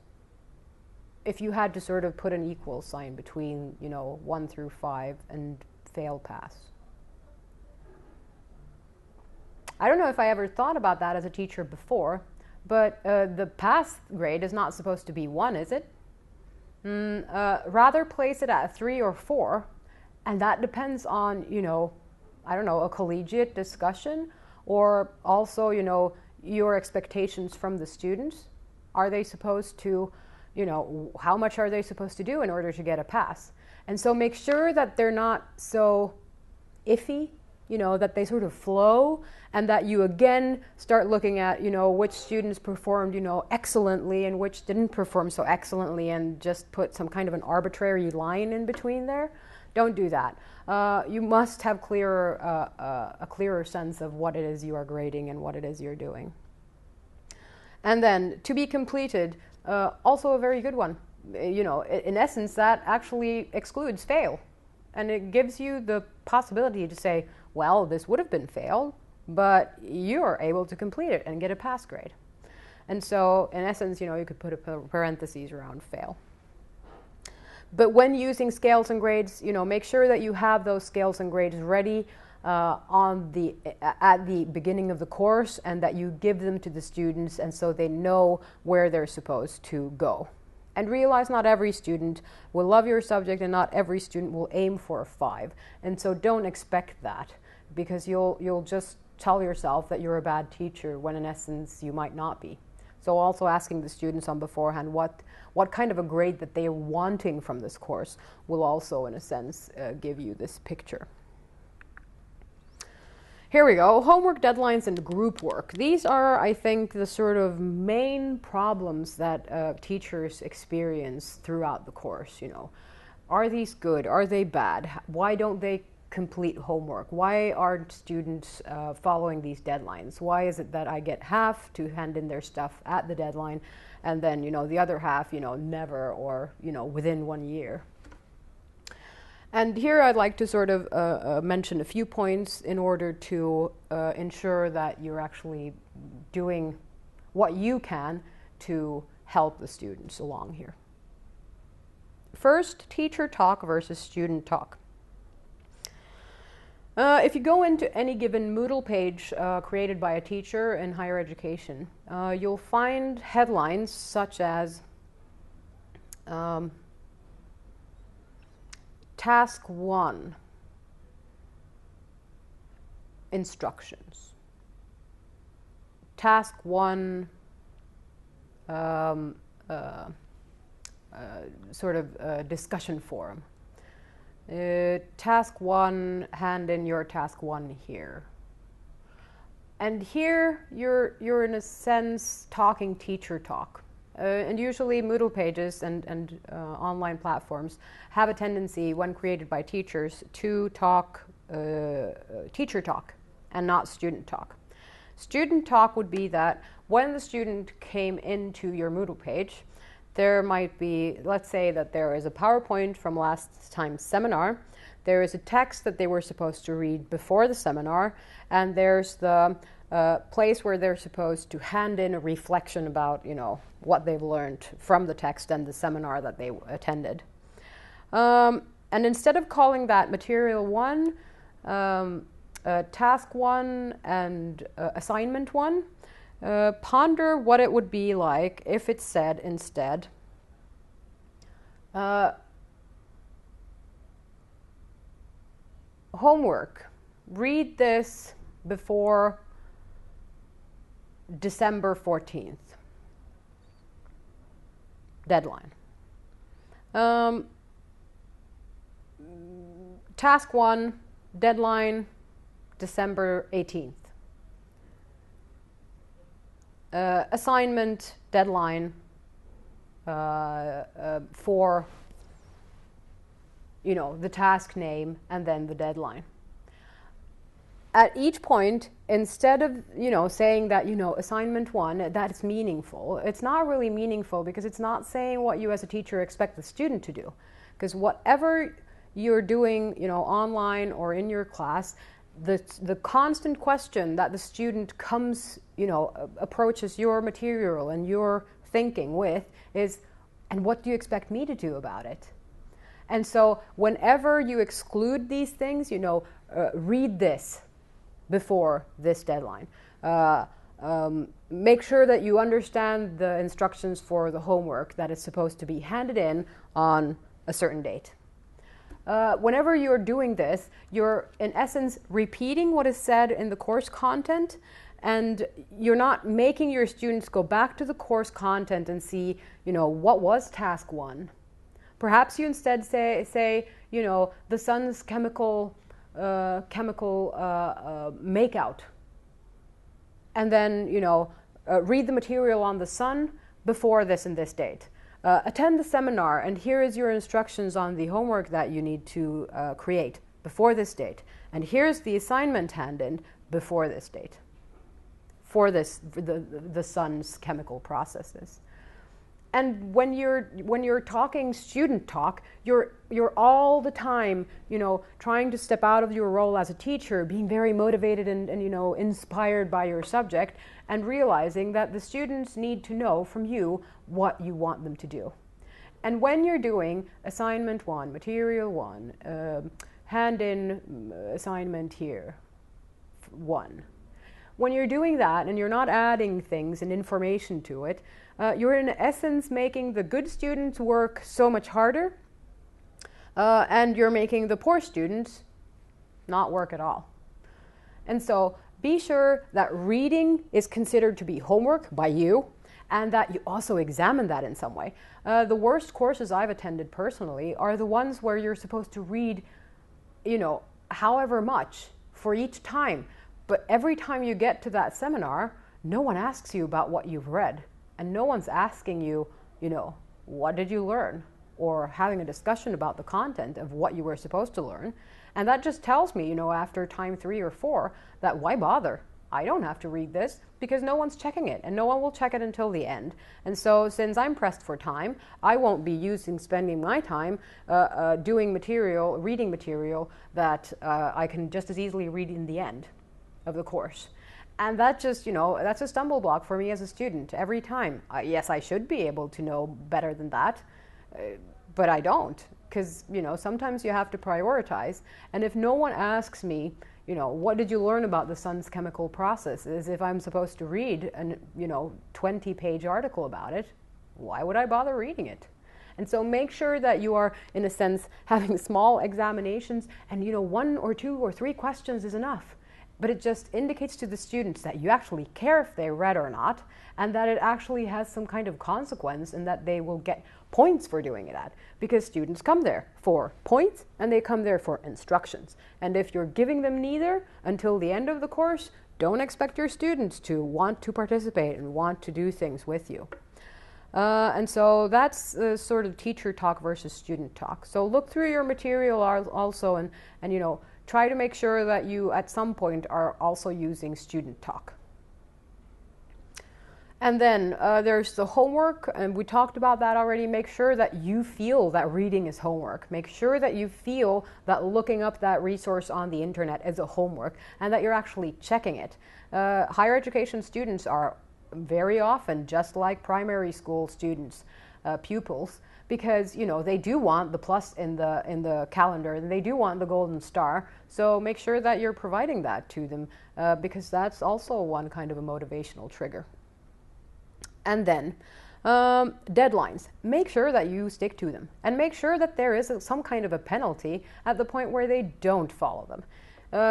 If you had to sort of put an equal sign between, 1 through 5 and fail pass. I don't know if I ever thought about that as a teacher before, but the pass grade is not supposed to be 1, is it? Rather place it at 3 or 4, and that depends on, a collegiate discussion, or also, your expectations from the students. Are they supposed to, how much are they supposed to do in order to get a pass? And so make sure that they're not so iffy, that they sort of flow, and that you again start looking at, which students performed, excellently and which didn't perform so excellently, and just put some kind of an arbitrary line in between there. Don't do that. You must have a clearer sense of what it is you are grading and what it is you're doing. And then, to be completed, also a very good one. In essence, that actually excludes fail. And it gives you the possibility to say, well, this would have been failed, but you are able to complete it and get a pass grade. And so, in essence, you could put a parentheses around fail. But when using scales and grades, make sure that you have those scales and grades ready at the beginning of the course, and that you give them to the students, and so they know where they're supposed to go. And realize not every student will love your subject, and not every student will aim for a 5. And so don't expect that, because you'll just tell yourself that you're a bad teacher when in essence you might not be. So also asking the students on beforehand what kind of a grade that they are wanting from this course will also, in a sense, give you this picture. Here we go, homework deadlines and group work. These are, I think, the sort of main problems that teachers experience throughout the course. Are these good? Are they bad? Why don't they complete homework? Why aren't students following these deadlines? Why is it that I get half to hand in their stuff at the deadline, and then the other half never, or within 1 year? And here I'd like to sort of mention a few points in order to ensure that you're actually doing what you can to help the students along here. First, teacher talk versus student talk. If you go into any given Moodle page created by a teacher in higher education, you'll find headlines such as Task 1, instructions. Task 1, sort of discussion forum. Task 1, hand in your task 1 here. And here you're in a sense talking teacher talk. And usually Moodle pages and online platforms have a tendency, when created by teachers, to talk teacher talk and not student talk. Student talk would be that when the student came into your Moodle page, there might be, let's say that there is a PowerPoint from last time's seminar, there is a text that they were supposed to read before the seminar, and there's the place where they're supposed to hand in a reflection about, what they've learned from the text and the seminar that they attended. And instead of calling that material 1, task 1, and assignment 1, ponder what it would be like if it said instead, homework, read this before December 14th. Deadline. Task 1, deadline, December 18th. Assignment, deadline for, the task name and then the deadline. At each point, instead of, saying that, assignment 1, that's meaningful, it's not really meaningful because it's not saying what you as a teacher expect the student to do. Because whatever you're doing, online or in your class, the constant question that the student comes, approaches your material and your thinking with is, and what do you expect me to do about it? And so whenever you exclude these things, read this before this deadline. Make sure that you understand the instructions for the homework that is supposed to be handed in on a certain date. Whenever you're doing this, you're in essence repeating what is said in the course content, and you're not making your students go back to the course content and see, what was task 1. Perhaps you instead say, the sun's chemical makeout, and then read the material on the sun before this and this date. Attend the seminar, and here is your instructions on the homework that you need to create before this date, and here's the assignment hand in before this date for the sun's chemical processes. And when you're talking student talk, you're all the time, trying to step out of your role as a teacher, being very motivated and inspired by your subject, and realizing that the students need to know from you what you want them to do. And when you're doing assignment 1, material 1, hand-in assignment here, 1. When you're doing that and you're not adding things and information to it, you're in essence making the good students work so much harder, and you're making the poor students not work at all. And so be sure that reading is considered to be homework by you, and that you also examine that in some way. The worst courses I've attended personally are the ones where you're supposed to read, however much for each time. But every time you get to that seminar, no one asks you about what you've read. And no one's asking you, what did you learn? Or having a discussion about the content of what you were supposed to learn. And that just tells me, after time 3 or 4, that why bother? I don't have to read this because no one's checking it, and no one will check it until the end. And so since I'm pressed for time, I won't be spending my time reading material that I can just as easily read in the end of the course. And that just, that's a stumble block for me as a student every time. Yes, I should be able to know better than that, but I don't, because, sometimes you have to prioritize. And if no one asks me, what did you learn about the sun's chemical process, as if I'm supposed to read an, 20-page article about it, why would I bother reading it? And so make sure that you are, in a sense, having small examinations, and, 1 or 2 or 3 questions is enough. But it just indicates to the students that you actually care if they read or not, and that it actually has some kind of consequence, and that they will get points for doing that. Because students come there for points, and they come there for instructions. And if you're giving them neither until the end of the course, don't expect your students to want to participate and want to do things with you. And so that's sort of teacher talk versus student talk. So look through your material also, and try to make sure that you, at some point, are also using student talk. And then there's the homework, and we talked about that already. Make sure that you feel that reading is homework. Make sure that you feel that looking up that resource on the internet is a homework, and that you're actually checking it. Higher education students are very often just like primary school students, pupils, because they do want the plus in the calendar, and they do want the golden star. So make sure that you're providing that to them, because that's also one kind of a motivational trigger. And then deadlines. Make sure that you stick to them, and make sure that there is some kind of a penalty at the point where they don't follow them.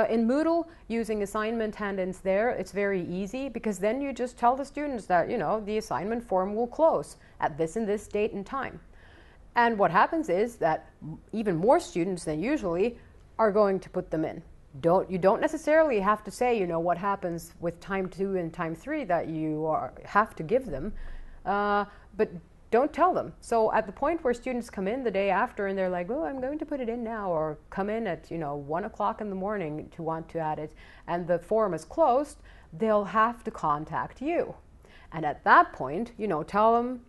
In Moodle, using assignment hand-ins there, it's very easy, because then you just tell the students that the assignment form will close at this and this date and time. And what happens is that even more students than usually are going to put them in. You don't necessarily have to say, what happens with time 2 and time 3 that you have to give them, but don't tell them. So at the point where students come in the day after and they're like, oh, I'm going to put it in now, or come in at 1 o'clock in the morning to want to add it, and the form is closed, they'll have to contact you. And at that point, tell them,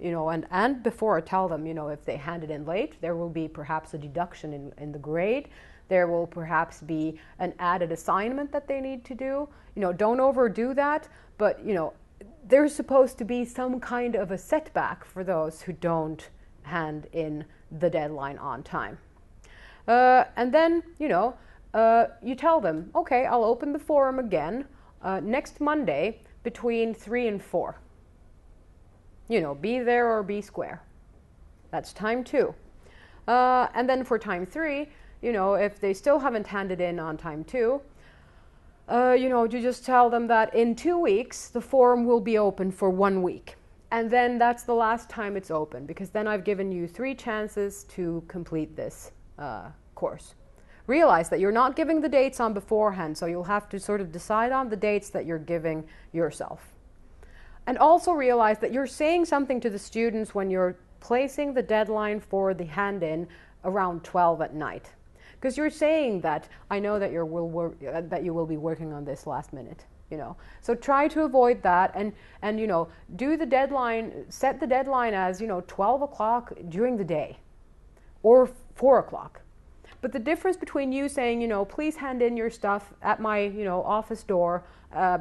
and before tell them, if they hand it in late, there will be perhaps a deduction in the grade. There will perhaps be an added assignment that they need to do. Don't overdo that, but, there's supposed to be some kind of a setback for those who don't hand in the deadline on time. And then, you tell them, okay, I'll open the forum again next Monday between 3 and 4. Be there or be square. That's time 2. And then for time 3, if they still haven't handed in on time 2, you just tell them that in 2 weeks, the forum will be open for 1 week. And then that's the last time it's open, because then I've given you 3 chances to complete this course. Realize that you're not giving the dates on beforehand, so you'll have to sort of decide on the dates that you're giving yourself. And also realize that you're saying something to the students when you're placing the deadline for the hand-in around 12 at night. Because you're saying that, I know that you will be working on this last minute. So try to avoid that, and do the deadline, set the deadline as 12 o'clock during the day or 4 o'clock. But the difference between you saying, please hand in your stuff at my, office door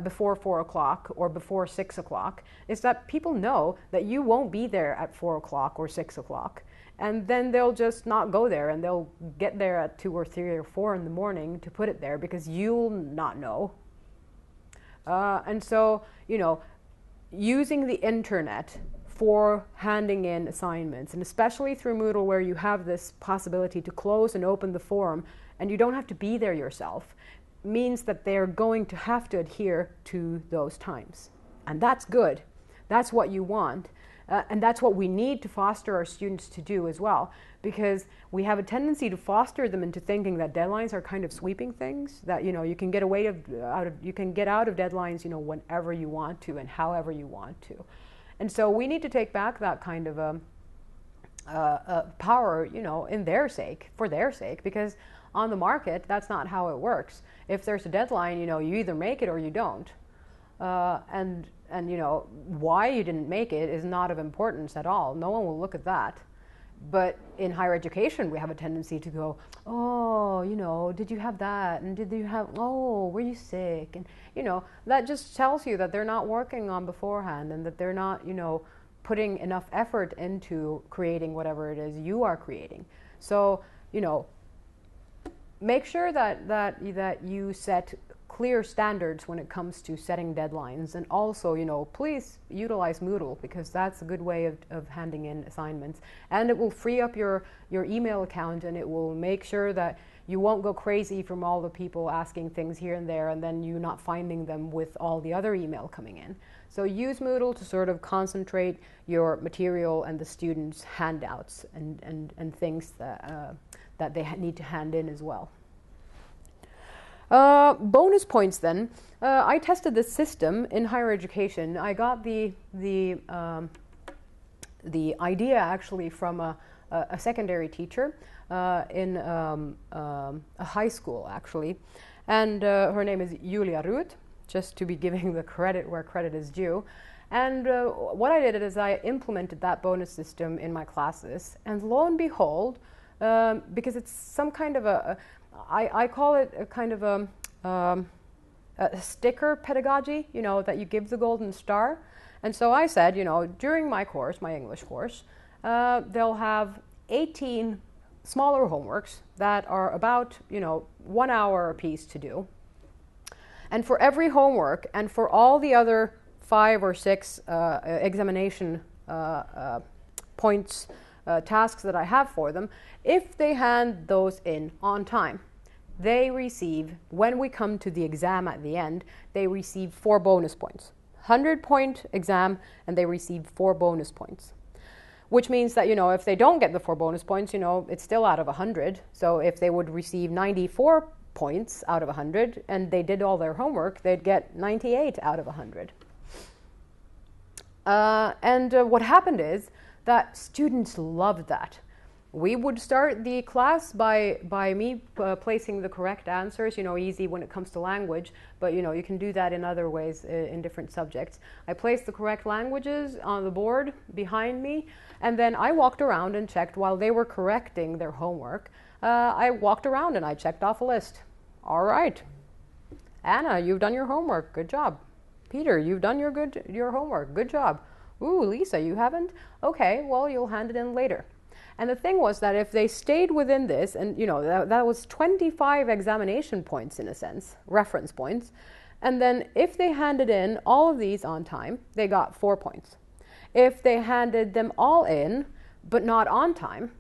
before 4 o'clock or before 6 o'clock is that people know that you won't be there at 4 o'clock or 6 o'clock. And then they'll just not go there, and they'll get there at 2 or 3 or 4 in the morning to put it there because you'll not know. And so, using the internet for handing in assignments, and especially through Moodle where you have this possibility to close and open the forum and you don't have to be there yourself, means that they're going to have to adhere to those times. And that's good. That's what you want. And that's what we need to foster our students to do as well, because we have a tendency to foster them into thinking that deadlines are kind of sweeping things, that you can get you can get out of deadlines whenever you want to and however you want to. And so we need to take back that kind of power, in their sake, for their sake, because on the market that's not how it works. If there's a deadline, you either make it or you don't. And why you didn't make it is not of importance at all. No one will look at that. But in higher education, we have a tendency to go, oh, did you have that? And were you sick? And, that just tells you that they're not working on beforehand and that they're not, putting enough effort into creating whatever it is you are creating. So, make sure that you set clear standards when it comes to setting deadlines, and also please utilize Moodle, because that's a good way of handing in assignments, and it will free up your email account, and it will make sure that you won't go crazy from all the people asking things here and there and then you not finding them with all the other email coming in. So use Moodle to sort of concentrate your material and the students' handouts and things that they need to hand in as well. Bonus points then. I tested this system in higher education. I got the idea actually from a secondary teacher in a high school actually. And her name is Julia Ruth, just to be giving the credit where credit is due. And what I did is I implemented that bonus system in my classes. And lo and behold, because it's some kind of I call it a kind of a sticker pedagogy, that you give the golden star. And so I said, during my course, my English course, they'll have 18 smaller homeworks that are about, 1 hour a piece to do. And for every homework and for all the other 5 or 6 examination points, tasks that I have for them, if they hand those in on time, they receive, when we come to the exam at the end, they receive 4 bonus points. 100-point exam, and they receive 4 bonus points. Which means that, if they don't get the 4 bonus points, it's still out of 100. So if they would receive 94 points out of 100, and they did all their homework, they'd get 98 out of 100. What happened is that students loved that. We would start the class by me placing the correct answers, easy when it comes to language, but you can do that in other ways in different subjects. I placed the correct languages on the board behind me, and then I walked around and checked while they were correcting their homework. I walked around and I checked off a list. All right, Anna, you've done your homework. Good job. Peter, you've done your homework. Good job. Ooh, Lisa, you haven't? Okay, well, you'll hand it in later. And the thing was that if they stayed within this, and that was 25 examination points in a sense, reference points, and then if they handed in all of these on time, they got 4 points. If they handed them all in, but not on time,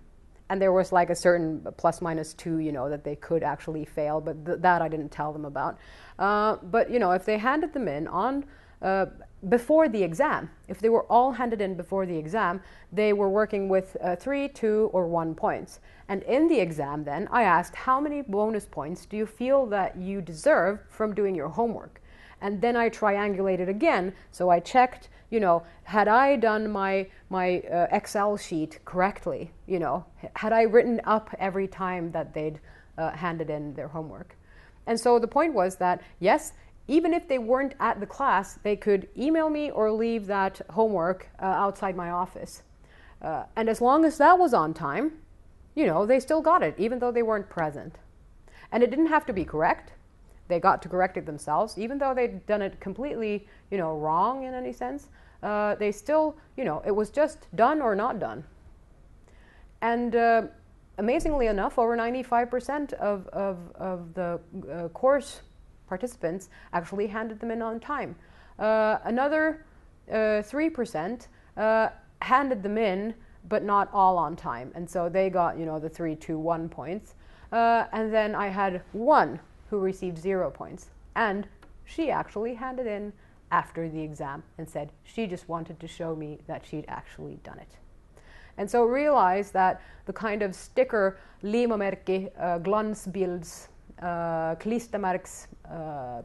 and there was like a certain ±2, that they could actually fail, but that I didn't tell them about. But if they handed them in on before the exam, if they were all handed in before the exam, they were working with 3, 2, or 1 points. And in the exam then, I asked, how many bonus points do you feel that you deserve from doing your homework? And then I triangulated again, so I checked, had I done my Excel sheet correctly, had I written up every time that they'd handed in their homework. And so the point was that, yes, even if they weren't at the class, they could email me or leave that homework outside my office. And as long as that was on time, they still got it, even though they weren't present. And it didn't have to be correct. They got to correct it themselves, even though they'd done it completely, wrong in any sense. They still, it was just done or not done. And amazingly enough, over 95% of the course participants actually handed them in on time. Another 3% handed them in, but not all on time. And so they got, the 3, 2, 1 points. And then I had one who received 0 points. And she actually handed in after the exam and said she just wanted to show me that she'd actually done it. And so realize that the kind of sticker, limamärke, glansbilds, klistermärks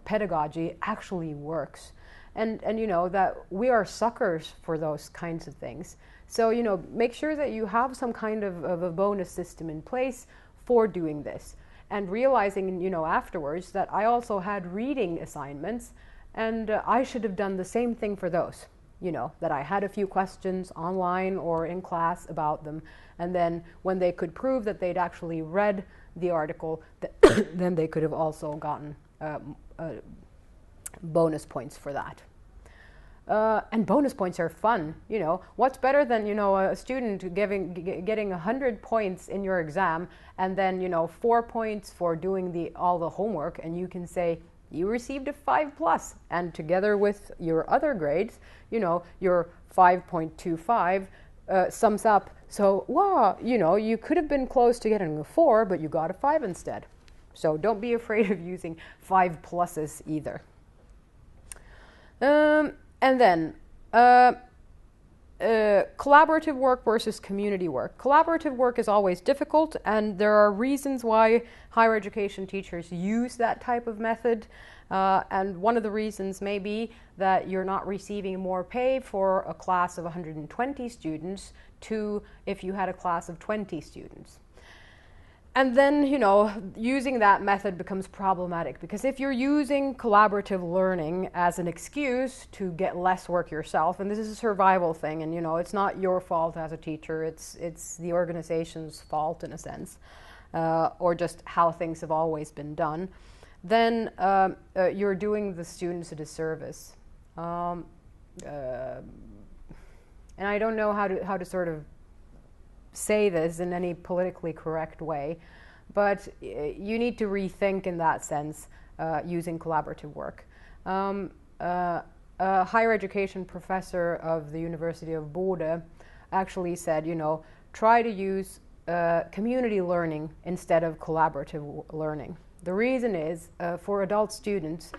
pedagogy actually works. And that we are suckers for those kinds of things. So, make sure that you have some kind of a bonus system in place for doing this. And realizing, afterwards that I also had reading assignments, and I should have done the same thing for those. That I had a few questions online or in class about them, and then when they could prove that they'd actually read the article, then they could have also gotten bonus points for that. And bonus points are fun. What's better than a student getting 100 points in your exam, and then 4 points for doing all the homework, and you can say you received a 5+, and together with your other grades, your 5.25 sums up. So wow, you could have been close to getting a 4, but you got a 5 instead. So don't be afraid of using 5+ either. And then collaborative work versus community work. Collaborative work is always difficult, and there are reasons why higher education teachers use that type of method. And one of the reasons may be that you're not receiving more pay for a class of 120 students to if you had a class of 20 students. And then, using that method becomes problematic, because if you're using collaborative learning as an excuse to get less work yourself, and this is a survival thing, and it's not your fault as a teacher, it's the organization's fault in a sense, or just how things have always been done, then you're doing the students a disservice. And I don't know how to sort of say this in any politically correct way, but you need to rethink in that sense using collaborative work. A higher education professor of the University of Bodø actually said, try to use community learning instead of collaborative learning. The reason is for adult students,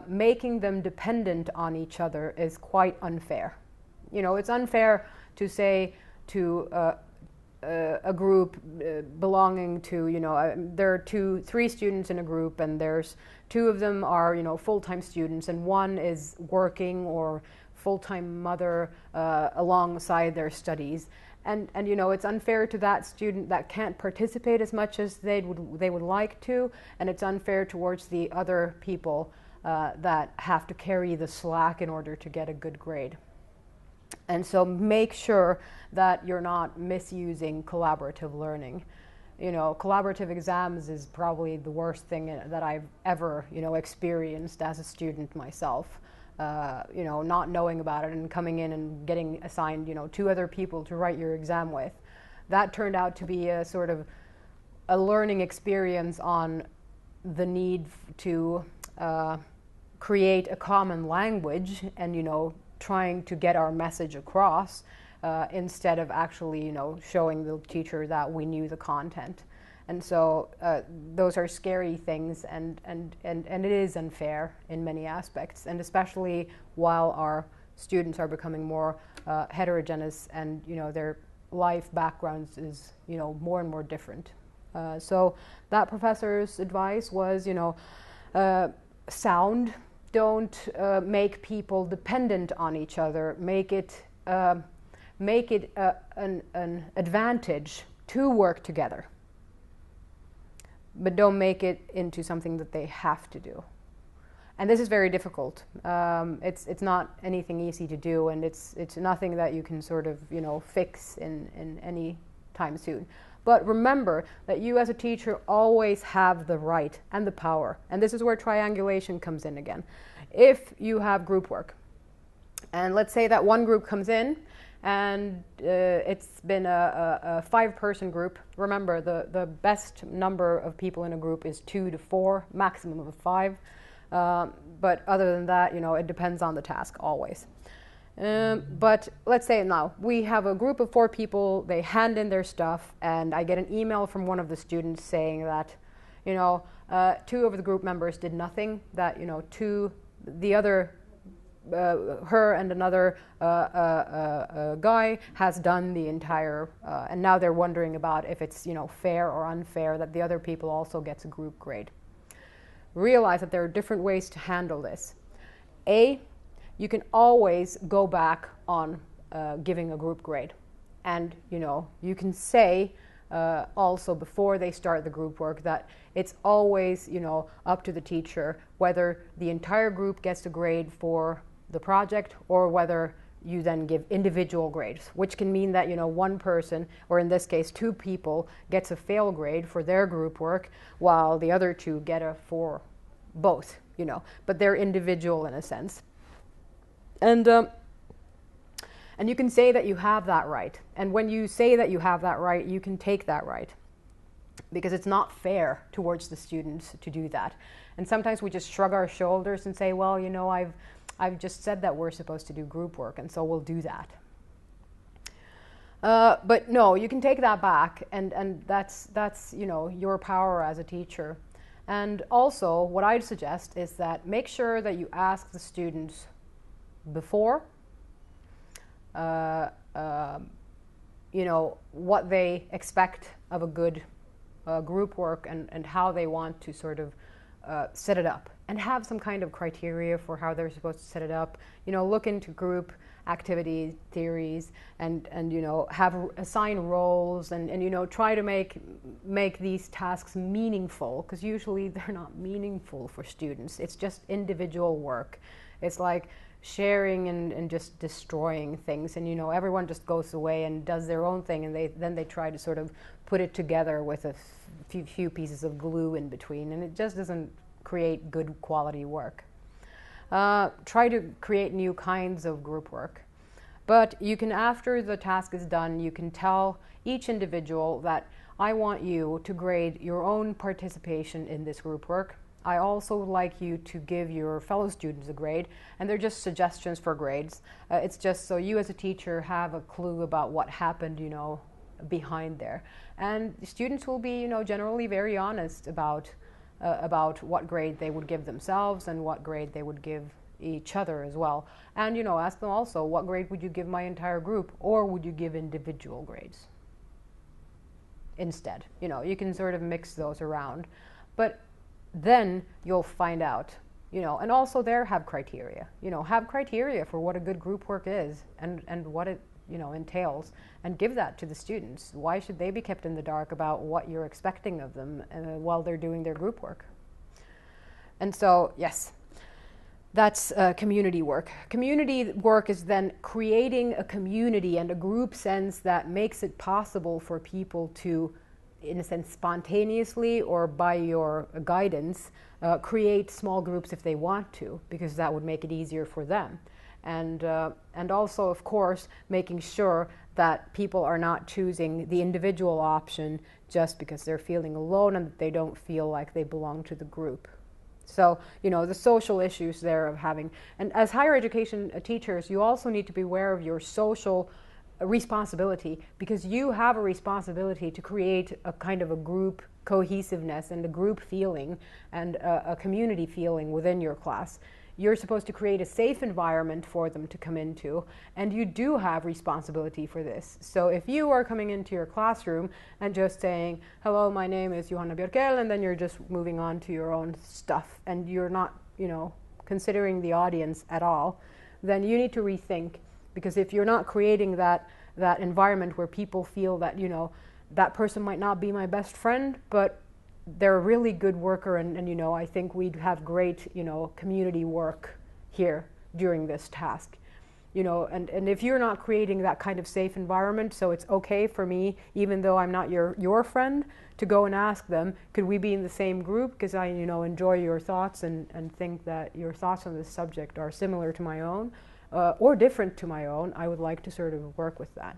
making them dependent on each other is quite unfair. It's unfair to say to a group belonging to, there are 3 students in a group, and there's 2 of them are, full-time students, and 1 is working or full-time mother alongside their studies. And it's unfair to that student that can't participate as much as they would like to, and it's unfair towards the other people that have to carry the slack in order to get a good grade. And so make sure that you're not misusing collaborative learning. Collaborative exams is probably the worst thing that I've ever, experienced as a student myself. Not knowing about it and coming in and getting assigned, 2 other people to write your exam with. That turned out to be a sort of a learning experience on the need to create a common language and, trying to get our message across instead of actually, showing the teacher that we knew the content. And so those are scary things, and it is unfair in many aspects, and especially while our students are becoming more heterogeneous, and their life backgrounds is more and more different. So that professor's advice was sound. Don't make people dependent on each other. Make it an advantage to work together. But don't make it into something that they have to do. And this is very difficult. It's not anything easy to do, and it's nothing that you can sort of, you know, fix in any time soon. But remember that you as a teacher always have the right and the power. And this is where triangulation comes in again. If you have group work, and let's say that one group comes in and it's been a 5-person group. Remember, the best number of people in a group is 2 to 4, maximum of 5. But other than that, you know, it depends on the task always. But let's say now we have a group of 4 people, they hand in their stuff, and I get an email from one of the students saying that, you know, 2 of the group members did nothing, that, you know, the other, her and another guy has done the entire, and now they're wondering about if it's, you know, fair or unfair that the other people also gets a group grade. Realize that there are different ways to handle this. You can always go back on giving a group grade. And, you know, you can say also before they start the group work that it's always, you know, up to the teacher whether the entire group gets a grade for the project or whether you then give individual grades, which can mean that, you know, one person, or in this case 2 people, gets a fail grade for their group work while the other 2 get a for both, you know, but they're individual in a sense. And you can say that you have that right. And when you say that you have that right, you can take that right, because it's not fair towards the students to do that. And sometimes we just shrug our shoulders and say, well, you know, I've just said that we're supposed to do group work, and so we'll do that. But no, you can take that back, and that's, you know, your power as a teacher. And also, what I'd suggest is that make sure that you ask the students before, you know, what they expect of a good group work, and how they want to sort of set it up, and have some kind of criteria for how they're supposed to set it up. You know, look into group activity theories, and you know, assign roles, and you know, try to make these tasks meaningful, because usually they're not meaningful for students. It's just individual work. It's like sharing and just destroying things, and you know, everyone just goes away and does their own thing, and then they try to sort of put it together with a few pieces of glue in between, and it just doesn't create good quality work. Try to create new kinds of group work. But you can, after the task is done, you can tell each individual that I want you to grade your own participation in this group work. I also like you to give your fellow students a grade, and they're just suggestions for grades. It's just so you as a teacher have a clue about what happened, you know, behind there. And the students will be, you know, generally very honest about what grade they would give themselves and what grade they would give each other as well. And, you know, ask them also, what grade would you give my entire group, or would you give individual grades instead? You know, you can sort of mix those around. But then you'll find out, you know, and also there have criteria. You know, have criteria for what a good group work is, and what it, you know, entails, and give that to the students. Why should they be kept in the dark about what you're expecting of them while they're doing their group work? And so, yes, that's community work. Community work is then creating a community and a group sense that makes it possible for people to, in a sense, spontaneously or by your guidance, create small groups if they want to, because that would make it easier for them. And also, of course, making sure that people are not choosing the individual option just because they're feeling alone and that they don't feel like they belong to the group. So, you know, the social issues there of having, and as higher education teachers, you also need to be aware of your social responsibility, because you have a responsibility to create a kind of a group cohesiveness and a group feeling and a community feeling within your class. You're supposed to create a safe environment for them to come into, and you do have responsibility for this. So if you are coming into your classroom and just saying, hello, my name is Johanna Björkel, and then you're just moving on to your own stuff, and you're not, you know, considering the audience at all, then you need to rethink. Because if you're not creating that environment where people feel that, you know, that person might not be my best friend, but they're a really good worker, and you know, I think we'd have great, you know, community work here during this task. You know, and if you're not creating that kind of safe environment, so it's okay for me, even though I'm not your friend, to go and ask them, could we be in the same group, because I, you know, enjoy your thoughts and think that your thoughts on this subject are similar to my own, or different to my own. I would like to sort of work with that.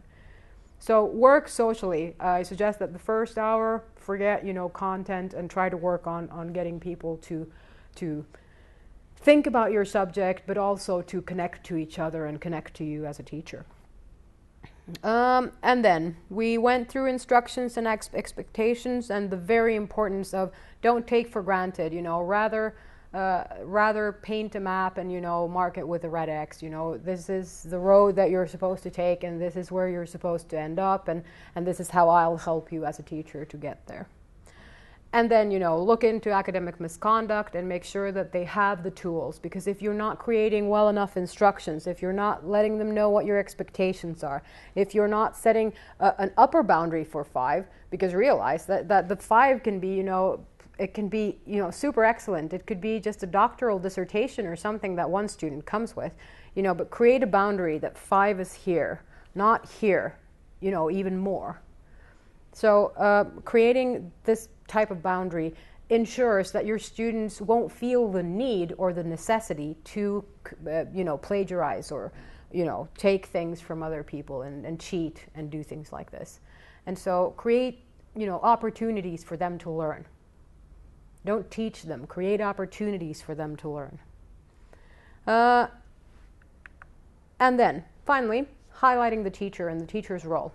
So work socially. I suggest that the first hour, forget, you know, content, and try to work on getting people to think about your subject, but also to connect to each other and connect to you as a teacher. And then we went through instructions and expectations, and the very importance of don't take for granted, you know, rather paint a map and, you know, mark it with a red X. You know, this is the road that you're supposed to take, and this is where you're supposed to end up, and this is how I'll help you as a teacher to get there. And then, you know, look into academic misconduct and make sure that they have the tools, because if you're not creating well enough instructions, if you're not letting them know what your expectations are, if you're not setting an upper boundary for 5, because realize that the 5 can be, you know, it can be, you know, super excellent. It could be just a doctoral dissertation or something that one student comes with, you know, but create a boundary that 5 is here, not here, you know, even more. So creating this type of boundary ensures that your students won't feel the need or the necessity to, you know, plagiarize or, you know, take things from other people and cheat and do things like this. And so create, you know, opportunities for them to learn. Don't teach them. Create opportunities for them to learn. And then, finally, highlighting the teacher and the teacher's role.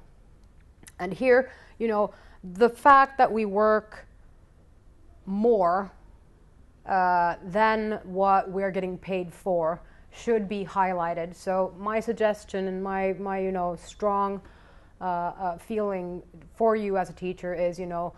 And here, you know, the fact that we work more than what we're getting paid for should be highlighted. So my suggestion and my you know, strong feeling for you as a teacher is, you know,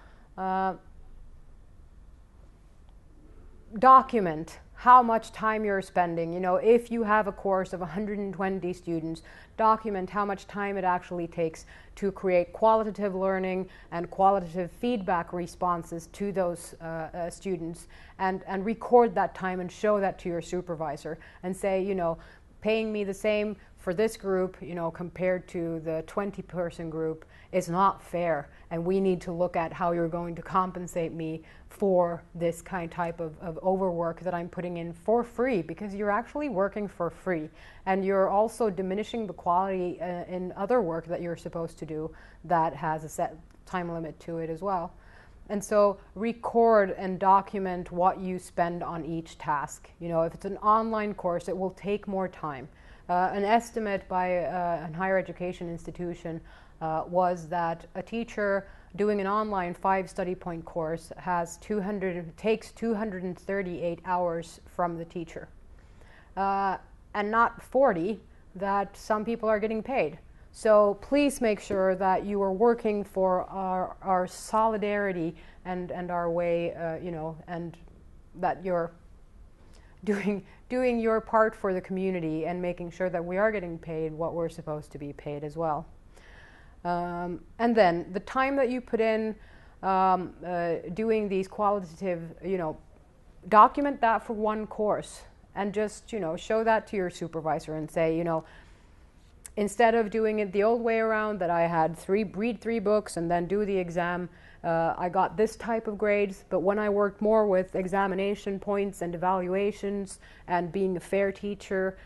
document how much time you're spending. You know, if you have a course of 120 students, document how much time it actually takes to create qualitative learning and qualitative feedback responses to those students, and record that time and show that to your supervisor and say, you know, paying me the same for this group, you know, compared to the 20-person group is not fair, and we need to look at how you're going to compensate me for this type of overwork that I'm putting in for free, because you're actually working for free, and you're also diminishing the quality in other work that you're supposed to do that has a set time limit to it as well. And so record and document what you spend on each task. You know, if it's an online course, it will take more time. An estimate by a higher education institution was that a teacher doing an online 5 study point course takes 238 hours from the teacher, and not 40 that some people are getting paid. So please make sure that you are working for our solidarity and our way, you know, and that you're doing your part for the community and making sure that we are getting paid what we're supposed to be paid as well. And then the time that you put in doing these qualitative, you know, document that for one course, and just, you know, show that to your supervisor and say, you know, instead of doing it the old way around, that I had read 3 books and then do the exam, I got this type of grades. But when I worked more with examination points and evaluations and being a fair teacher,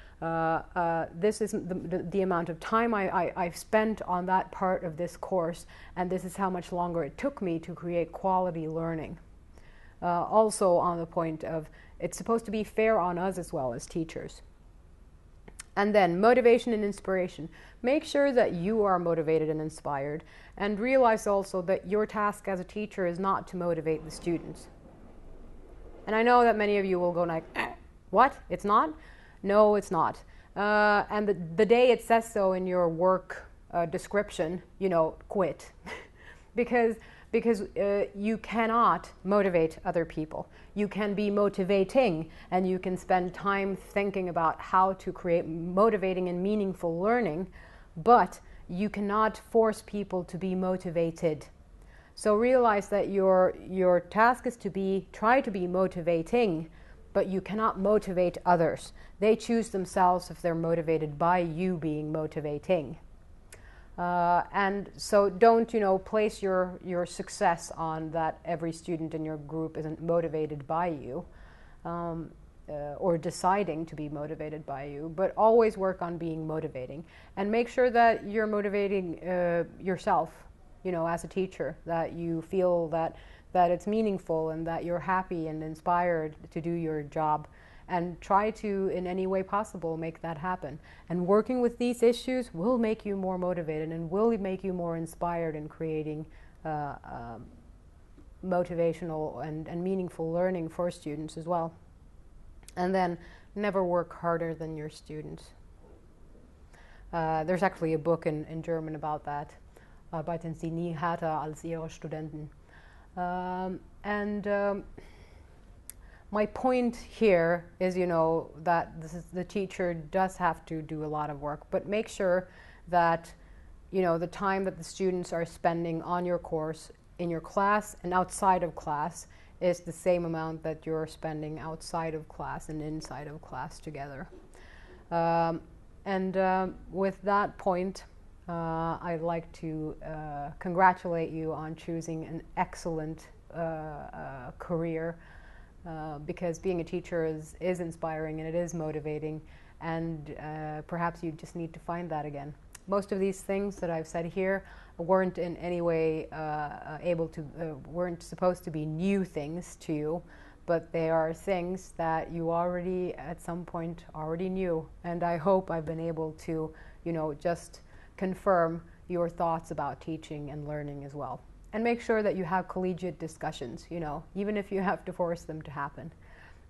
this is the amount of time I've spent on that part of this course, and this is how much longer it took me to create quality learning. Also on the point of, it's supposed to be fair on us as well as teachers. And then motivation and inspiration. Make sure that you are motivated and inspired, and realize also that your task as a teacher is not to motivate the students. And I know that many of you will go like, what? It's not? No, it's not. And the day it says so in your work description, you know, quit. because you cannot motivate other people. You can be motivating, and you can spend time thinking about how to create motivating and meaningful learning, but you cannot force people to be motivated. So realize that your task is to try to be motivating, but you cannot motivate others. They choose themselves if they're motivated by you being motivating. And so don't, place your success on that every student in your group isn't motivated by you, or deciding to be motivated by you, but always work on being motivating. And make sure that you're motivating yourself, as a teacher, that you feel that it's meaningful and that you're happy and inspired to do your job. And try to, in any way possible, make that happen. And working with these issues will make you more motivated and will make you more inspired in creating motivational and meaningful learning for students as well. And then never work harder than your students. There's actually a book in German about that. Arbeiten Sie nie härter als Ihre Studenten. My point here is, that the teacher does have to do a lot of work, but make sure that, the time that the students are spending on your course, in your class and outside of class, is the same amount that you're spending outside of class and inside of class together. With that point, I'd like to congratulate you on choosing an excellent career. Because being a teacher is inspiring and it is motivating, and perhaps you just need to find that again. Most of these things that I've said here weren't in any way weren't supposed to be new things to you, but they are things that you already at some point already knew, and I hope I've been able to, just confirm your thoughts about teaching and learning as well. And make sure that you have collegiate discussions, even if you have to force them to happen,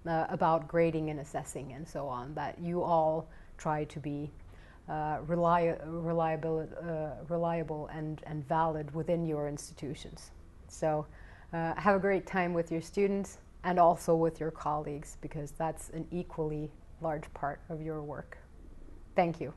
about grading and assessing and so on, that you all try to be reliable and valid within your institutions. So have a great time with your students and also with your colleagues, because that's an equally large part of your work. Thank you.